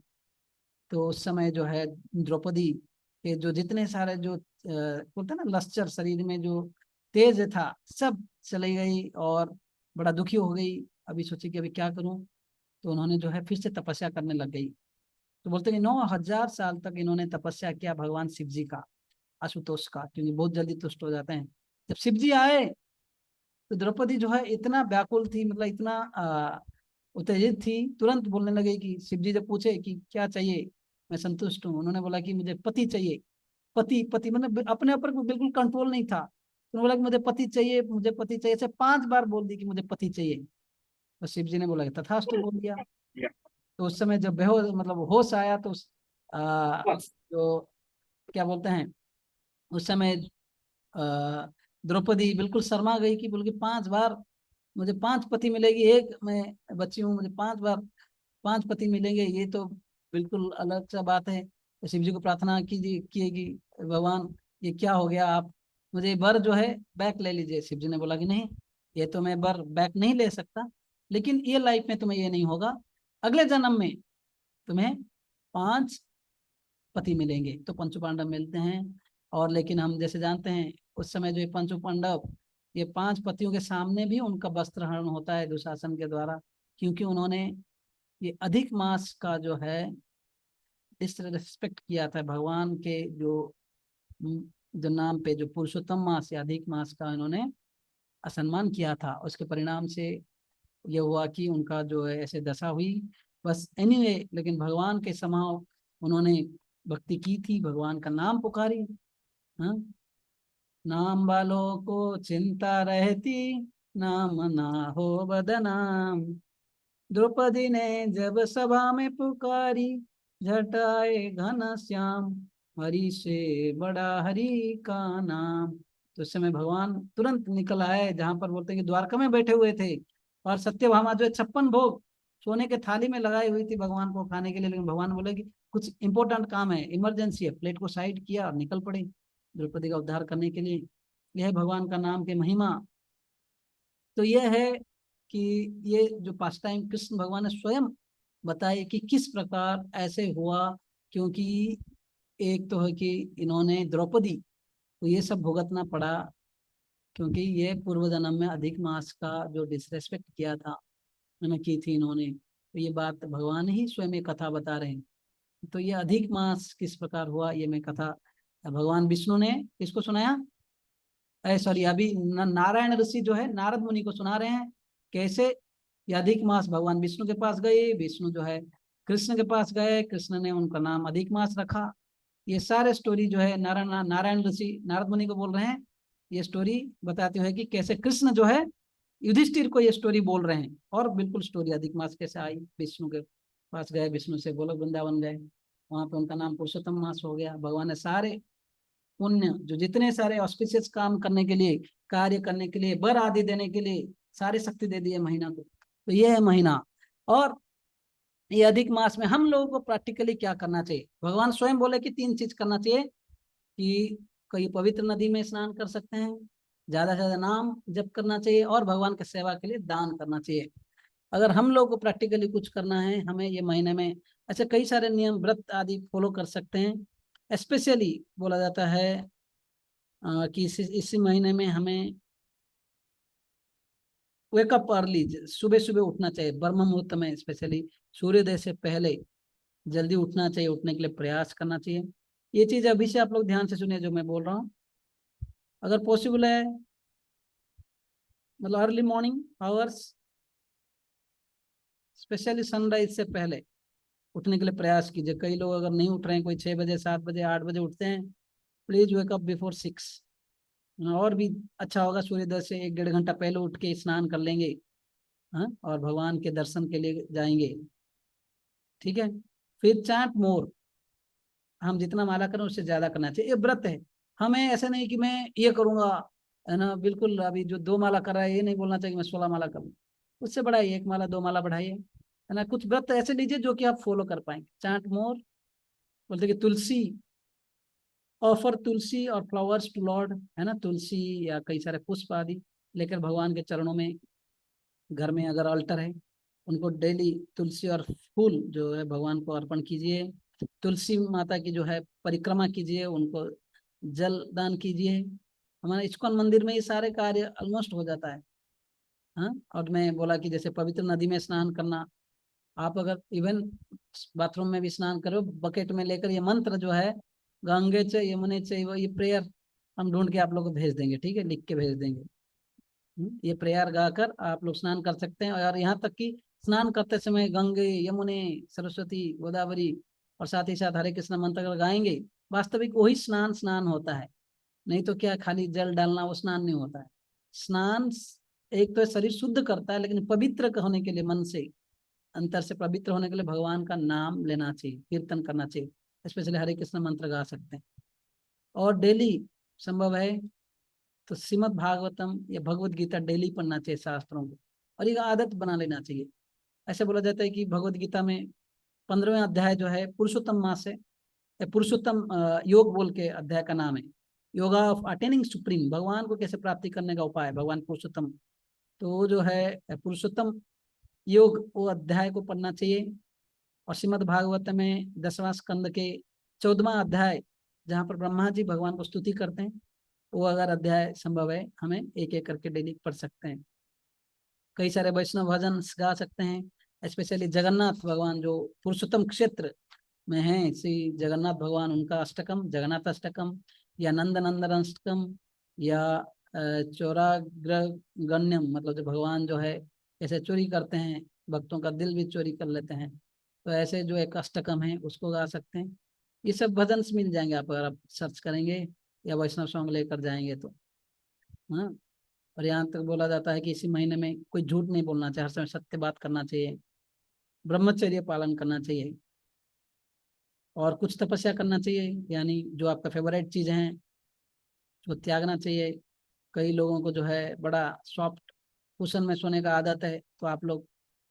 तो उस समय जो है द्रौपदी के जो जितने सारे जो बोलते हैं ना लश्कर शरीर में जो तेज था, सब चली गई और बड़ा दुखी हो गई। अभी सोची कि अभी क्या करूं, तो उन्होंने जो है फिर से तपस्या करने लग गई। तो बोलते हैं 9,000 साल तक इन्होंने तपस्या किया भगवान शिव जी का, आशुतोष का, क्योंकि बहुत जल्दी तुष्ट हो जाते हैं। जब शिव जी आए तो द्रौपदी जो है इतना व्याकुल थी, मतलब इतना उत्तेजित थी, तुरंत बोलने लगे कि शिव जी जब पूछे कि क्या चाहिए, मैं संतुष्ट हूँ, उन्होंने बोला कि मुझे पति चाहिए। पति पति मतलब अपने ऊपर बिल्कुल कंट्रोल नहीं था, तो उन्होंने बोला कि मुझे पति चाहिए, मुझे पति चाहिए, ऐसे 5 बार बोल दी कि मुझे पति चाहिए। तो शिव जी ने बोला कि तथास्तु बोल दिया। तो उस समय जब बेहोश मतलब होश आया तो जो क्या बोलते हैं, उस समय द्रौपदी बिल्कुल शर्मा गई कि बोल के 5 बार मुझे 5 पति मिलेगी, एक मैं बच्ची हूँ, मुझे 5 बार 5 पति मिलेंगे, ये तो बिल्कुल अलग सा बात है। तो शिव जी को प्रार्थना कीजिए किए कि भगवान ये क्या हो गया, आप मुझे वर जो है बैक ले लीजिए। शिव जी ने बोला कि नहीं, ये तो मैं वर बैक नहीं ले सकता, लेकिन ये लाइफ में तुम्हें ये नहीं होगा, अगले जन्म में तुम्हें 5 पति मिलेंगे। तो पंचु पांडव मिलते हैं। और लेकिन हम जैसे जानते हैं उस समय जो ये पंचु पांडव, ये 5 पतियों के सामने भी उनका वस्त्र हरण होता है दुशासन के द्वारा, क्योंकि उन्होंने ये अधिक मास का जो है डिसरेस्पेक्ट किया था भगवान के जो नाम पे, जो पुरुषोत्तम मास या अधिक मास का इन्होंने असम्मान किया था। उसके परिणाम से ये हुआ कि उनका जो है ऐसे दशा हुई। बस एनीवे, लेकिन भगवान के समाव उन्होंने भक्ति की थी, भगवान का नाम पुकारी। हाँ, नाम वालों को चिंता रहती, नाम ना हो बदनाम। द्रौपदी ने जब सभा में पुकारी, झटाए घन श्याम, हरि से बड़ा हरि का नाम। तो उस समय भगवान तुरंत निकल आए, जहां पर बोलते हैं कि द्वारका में बैठे हुए थे, और सत्यभामा जो है 56 भोग सोने के थाली में लगाई हुई थी भगवान को खाने के लिए, लेकिन भगवान बोले कि कुछ इंपॉर्टेंट काम है, इमरजेंसी है, प्लेट को साइड किया और निकल पड़े द्रौपदी का उद्धार करने के लिए। यह है भगवान का नाम के महिमा। तो यह है कि ये जो पास टाइम कृष्ण भगवान ने स्वयं बताए कि किस प्रकार ऐसे हुआ, क्योंकि एक तो है कि इन्होंने द्रौपदी को ये सब भुगतना पड़ा, क्योंकि ये पूर्व जन्म में अधिक मास का जो डिसरेस्पेक्ट किया था, मैंने की थी इन्होंने। तो ये बात भगवान ही स्वयं एक कथा बता रहे हैं। तो ये अधिक मास किस प्रकार हुआ, ये मैं कथा भगवान विष्णु ने किसको सुनाया, सॉरी अभी नारायण ऋषि जो है नारद मुनि को सुना रहे हैं कैसे ये अधिक मास भगवान विष्णु के पास गए, विष्णु जो है कृष्ण के पास गए, कृष्ण ने उनका नाम अधिक मास रखा। ये सारे स्टोरी जो है नारायण ऋषि नारद मुनि को बोल रहे हैं, ये स्टोरी बताते हुए कि कैसे कृष्ण जो है युधिष्ठिर को ये स्टोरी बोल रहे हैं। और बिल्कुल स्टोरी अधिक मास कैसे आई, विष्णु के पास गए, विष्णु से गोलक वृंदावन गए, वहां पे उनका नाम पुरुषोत्तम मास हो गया। भगवान ने सारे पुण्य जो जितने सारे ऑस्पिशियस काम करने के लिए, कार्य करने के लिए, वर आदि देने के लिए सारी शक्ति दे दी है महीना को। तो ये है महीना। और ये अधिक मास में हम लोगों को प्रैक्टिकली क्या करना चाहिए, भगवान स्वयं बोले कि 3 चीज करना चाहिए, कि कहीं पवित्र नदी में स्नान कर सकते हैं, ज्यादा से ज्यादा नाम जप करना चाहिए, और भगवान की सेवा के लिए दान करना चाहिए। अगर हम लोग को प्रैक्टिकली कुछ करना है, हमें ये महीने में ऐसे कई सारे नियम व्रत आदि फॉलो कर सकते हैं। स्पेशली बोला जाता है कि इसी महीने में हमें वेकअप अर्ली, सुबह सुबह उठना चाहिए, ब्रह्म मुहूर्त में, स्पेशली सूर्योदय से पहले जल्दी उठना चाहिए, उठने के लिए प्रयास करना चाहिए। ये चीज अभी से आप लोग ध्यान से सुनिए जो मैं बोल रहा हूँ। अगर पॉसिबल है, मतलब early morning hours, specially sunrise से पहले उठने के लिए प्रयास कीजिए। कई लोग अगर नहीं उठ रहे हैं, कोई 6 बजे 7 बजे 8 बजे उठते हैं, प्लीज वेकअप बिफोर 6। और भी अच्छा होगा, सूर्योदय से 1-1.5 घंटा पहले उठ के स्नान कर लेंगे, हाँ, और भगवान के दर्शन के लिए जाएंगे। ठीक है। फिर चांट मोर, हम जितना माला करें उससे ज्यादा करना चाहिए। ये व्रत है, हमें ऐसे नहीं कि मैं ये करूंगा, है ना, बिल्कुल अभी जो 2 माला कर रहा है ये नहीं बोलना चाहिए मैं 16 माला करूँ। उससे बढ़ाइए, 1 माला 2 माला बढ़ाइए, है ना। कुछ व्रत ऐसे लीजिए जो कि आप फॉलो कर पाएंगे। चांट मोर, बोलते कि तुलसी, ऑफर तुलसी और फ्लावर्स टू लॉर्ड, है ना, तुलसी या कई सारे पुष्प आदि लेकर भगवान के चरणों में, घर में अगर अल्टर है उनको डेली तुलसी और फूल जो है भगवान को अर्पण कीजिए। तुलसी माता की जो है परिक्रमा कीजिए, उनको जल दान कीजिए। हमारे इस्कॉन मंदिर में ये सारे कार्य ऑलमोस्ट हो जाता है। हाँ, और मैं बोला कि जैसे पवित्र नदी में स्नान करना, आप अगर इवन बाथरूम में भी स्नान करो, बकेट में लेकर ये मंत्र जो है, गंगे च यमुने चैव, ये प्रेयर हम ढूंढ के आप लोग को भेज देंगे, ठीक है, लिख के भेज देंगे। ये प्रेयर गाकर आप लोग स्नान कर सकते हैं। और यहाँ तक कि स्नान करते समय गंगे यमुने सरस्वती गोदावरी और साथ ही साथ हरे कृष्ण मंत्र अगर गाएंगे, वास्तविक वही स्नान स्नान होता है। नहीं तो क्या खाली जल डालना वो स्नान नहीं होता है। स्नान एक तो शरीर शुद्ध करता है, लेकिन पवित्र होने के लिए, मन से अंतर से पवित्र होने के लिए भगवान का नाम लेना चाहिए, कीर्तन करना चाहिए, स्पेशली हरे कृष्ण मंत्र गा सकते हैं। और डेली संभव है तो श्रीमद् भागवतम या भगवत गीता डेली पढ़ना चाहिए शास्त्रों को, और एक आदत बना लेना चाहिए। ऐसे बोला जाता है कि भगवत गीता में 15वें अध्याय जो है पुरुषोत्तम मास है, पुरुषोत्तम योग बोल के अध्याय का नाम है, योगा ऑफ अटेनिंग सुप्रीम, भगवान को कैसे प्राप्ति करने का उपाय, भगवान पुरुषोत्तम। तो वो जो है पुरुषोत्तम योग, वो अध्याय को पढ़ना चाहिए। और श्रीमद् भागवत में 10वां स्कंद के 14वां अध्याय, जहाँ पर ब्रह्मा जी भगवान को स्तुति करते हैं, वो अगर अध्याय संभव है हमें एक एक करके डेली पढ़ सकते हैं। कई सारे वैष्णव भजन गा सकते हैं, स्पेशली जगन्नाथ भगवान जो पुरुषोत्तम क्षेत्र में है, श्री जगन्नाथ भगवान, उनका अष्टकम, जगन्नाथ अष्टकम या नंद नंदन अष्टकम, या चौराग्र गण्यम, मतलब जो भगवान जो है ऐसे चोरी करते हैं, भक्तों का दिल भी चोरी कर लेते हैं, तो ऐसे जो एक अष्टकम है उसको गा सकते हैं। ये सब भजन मिल जाएंगे आप अगर आप सर्च करेंगे या वैष्णव सॉन्ग लेकर जाएंगे तो। हाँ। और यहाँ तक बोला जाता है कि इसी महीने में कोई झूठ नहीं बोलना चाहिए, हर समय सत्य बात करना चाहिए, ब्रह्मचर्य पालन करना चाहिए, और कुछ तपस्या करना चाहिए, यानी जो आपका फेवरेट चीज है वो त्यागना चाहिए। कई लोगों को जो है बड़ा सॉफ्ट कुशन में सोने का आदत है, तो आप लोग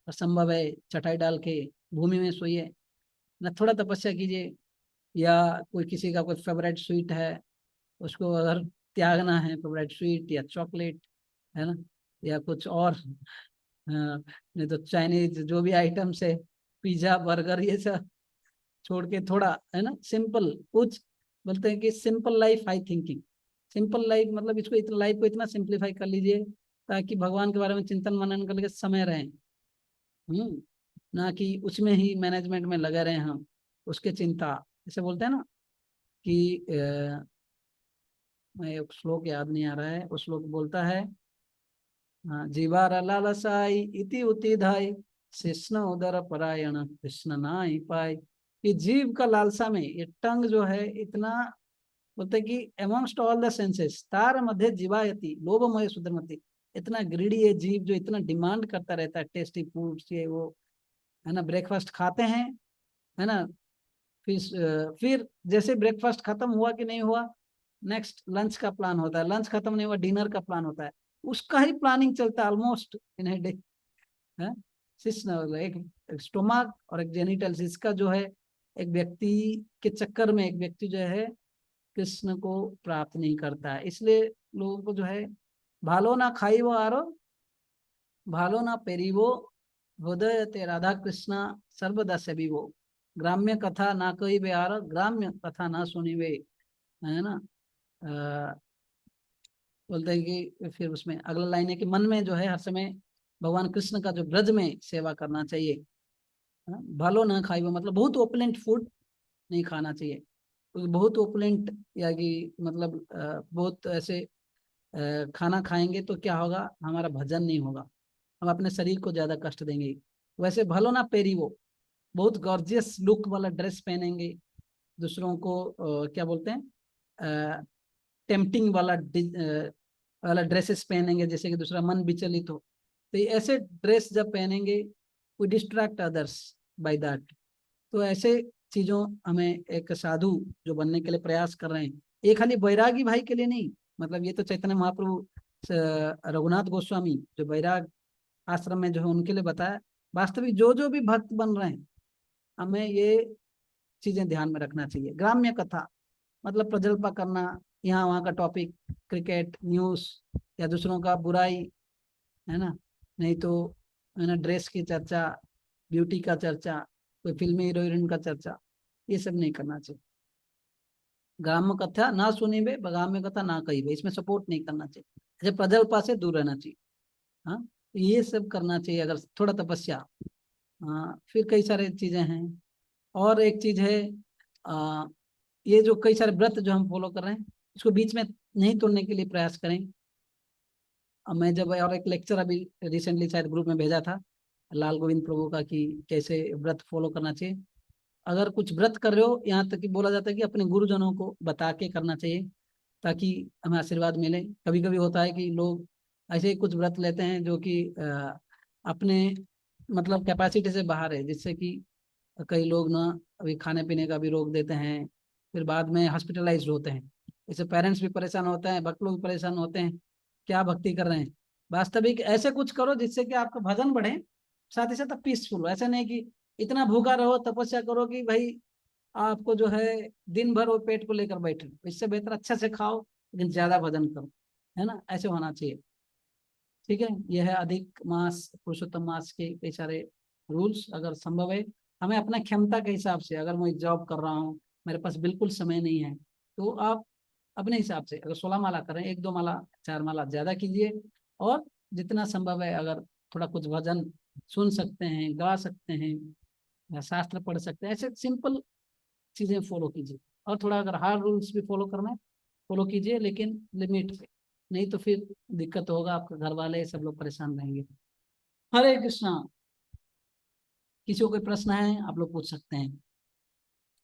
असंभव है चटाई डाल के भूमि में सोइए ना, थोड़ा तपस्या कीजिए। या कोई किसी का कोई फेवरेट स्वीट है, उसको अगर त्यागना है, फेवरेट स्वीट या चॉकलेट, है ना, या कुछ और, नहीं तो चाइनीज जो भी आइटम्स है, पिज्जा बर्गर, ये सब छोड़ के थोड़ा, है ना, सिंपल कुछ, बोलते हैं कि simple life high thinking. Simple life मतलब इसको इतना, लाइफ को इतना सिंप्लीफाई कर लीजिए ताकि भगवान के बारे में चिंतन मनन करने के समय रहें। ना कि उसमें ही मैनेजमेंट में लगे रहे हम, उसके चिंता, जैसे बोलते हैं ना कि मैं एक श्लोक याद नहीं आ रहा है, उस श्लोक बोलता है, हाँ, जीवार लालसाई इति उति धाई, कृष्ण उदर परायण कृष्ण नाई पाई। कि जीव का लालसा में ये टंग जो है इतना, बोलते कि अमंगस्ट ऑल द सेंसेस तार मध्य जीवायति लोभमय सुधरमति, इतना ग्रीडी है जीव, जो इतना डिमांड करता रहता है टेस्टी फूड्स ये वो, है ना। ब्रेकफास्ट खाते हैं, है ना, फिर जैसे ब्रेकफास्ट खत्म हुआ कि नहीं हुआ, नेक्स्ट लंच का प्लान होता है, लंच खत्म नहीं हुआ डिनर का प्लान होता है, उसका ही प्लानिंग चलता है ऑलमोस्ट इन ए डे, है। एक स्टोमक और एक जेनिटल्स, इसका जो है एक व्यक्ति के चक्कर में एक व्यक्ति जो है कृष्ण को प्राप्त नहीं करता है। इसलिए लोगों को जो है भालो ना खाई वो आरो, भालो ना पेरीवो, हृदय ते राधा कृष्णा सर्वदा सभी वो, ग्राम्य कथा ना कोई बेहार, ग्राम्य कथा ना सुनी वे, है ना। बोलते हैं कि फिर उसमें अगला लाइन है कि मन में जो है हर समय भगवान कृष्ण का जो ब्रज में सेवा करना चाहिए, है ना? भालो ना खाई वो मतलब बहुत ओपुलेंट फूड नहीं खाना चाहिए, क्योंकि बहुत ओपुलेंट या कि मतलब बहुत ऐसे खाना खाएंगे तो क्या होगा, हमारा भजन नहीं होगा, हम अपने शरीर को ज्यादा कष्ट देंगे। वैसे भलो ना पेरी वो, बहुत गॉर्जियस लुक वाला ड्रेस पहनेंगे, दूसरों को क्या बोलते हैं, टेम्पटिंग वाला ड्रेसेस पहनेंगे जैसे कि दूसरा मन विचलित हो, तो ये ऐसे ड्रेस जब पहनेंगे we distract others by that. तो ऐसे चीजों हमें एक साधु जो बनने के लिए प्रयास कर रहे हैं, ये खाली बैरागी भाई के लिए नहीं, मतलब ये तो चैतन्य महाप्रभु रघुनाथ गोस्वामी जो बैराग आश्रम में जो है उनके लिए बताया, वास्तविक जो जो भी भक्त बन रहे हैं हमें ये चीजें ध्यान में रखना चाहिए। ग्राम्य कथा मतलब प्रजल्पा करना, यहाँ वहाँ का टॉपिक, क्रिकेट न्यूज या दूसरों का बुराई, है ना, नहीं तो है ना ड्रेस की चर्चा, ब्यूटी का चर्चा, कोई फिल्मी हीरो हीरोइन का चर्चा, ये सब नहीं करना चाहिए। ग्राम्य कथा ना सुनी बे, ग्राम्य कथा ना कही बे, इसमें सपोर्ट नहीं करना चाहिए, जब प्रजल्पा से दूर रहना चाहिए। हाँ, ये सब करना चाहिए अगर थोड़ा तपस्या। हाँ, फिर कई सारे चीजें हैं, और एक चीज है ये जो कई सारे व्रत जो हम फॉलो कर रहे हैं इसको बीच में नहीं तोड़ने के लिए प्रयास करें। अब मैं जब और एक लेक्चर अभी रिसेंटली शायद ग्रुप में भेजा था लाल गोविंद प्रभु का कि कैसे व्रत फॉलो करना चाहिए। अगर कुछ व्रत कर रहे हो, यहाँ तक कि बोला जाता है कि अपने गुरुजनों को बता के करना चाहिए ताकि हमें आशीर्वाद मिले। कभी कभी होता है कि लोग ऐसे ही कुछ व्रत लेते हैं जो कि अपने मतलब कैपेसिटी से बाहर है, जिससे कि कई लोग ना अभी खाने पीने का भी रोक देते हैं, फिर बाद में हॉस्पिटलाइज होते हैं। इससे पेरेंट्स भी परेशान होते हैं, भक्त लोग भी परेशान होते हैं, क्या भक्ति कर रहे हैं। वास्तविक ऐसे कुछ करो जिससे कि आपका भजन बढ़े, साथ ही साथ पीसफुल हो। ऐसा नहीं कि इतना भूखा रहो तपस्या करो कि भाई आपको जो है दिन भर वो पेट को लेकर बैठे, इससे बेहतर अच्छा से खाओ लेकिन ज्यादा भजन करो, है ना, ऐसे होना चाहिए। ठीक है, यह है अधिक मास पुरुषोत्तम मास के कई सारे रूल्स। अगर संभव है हमें अपना क्षमता के हिसाब से, अगर मैं जॉब कर रहा हूँ मेरे पास बिल्कुल समय नहीं है, तो आप अपने हिसाब से अगर 16 माला करें, 1-2 माला 4 माला ज्यादा कीजिए, और जितना संभव है अगर थोड़ा कुछ भजन सुन सकते हैं, गा सकते हैं, या शास्त्र पढ़ सकते हैं, ऐसे सिंपल चीजें फॉलो कीजिए। और थोड़ा अगर हार्ड रूल्स भी फॉलो करना है फॉलो कीजिए, लेकिन लिमिट से, नहीं तो फिर दिक्कत होगा, आपके घर वाले सब लोग परेशान रहेंगे। हरे कृष्णा। किसी को कोई प्रश्न है आप लोग पूछ सकते हैं।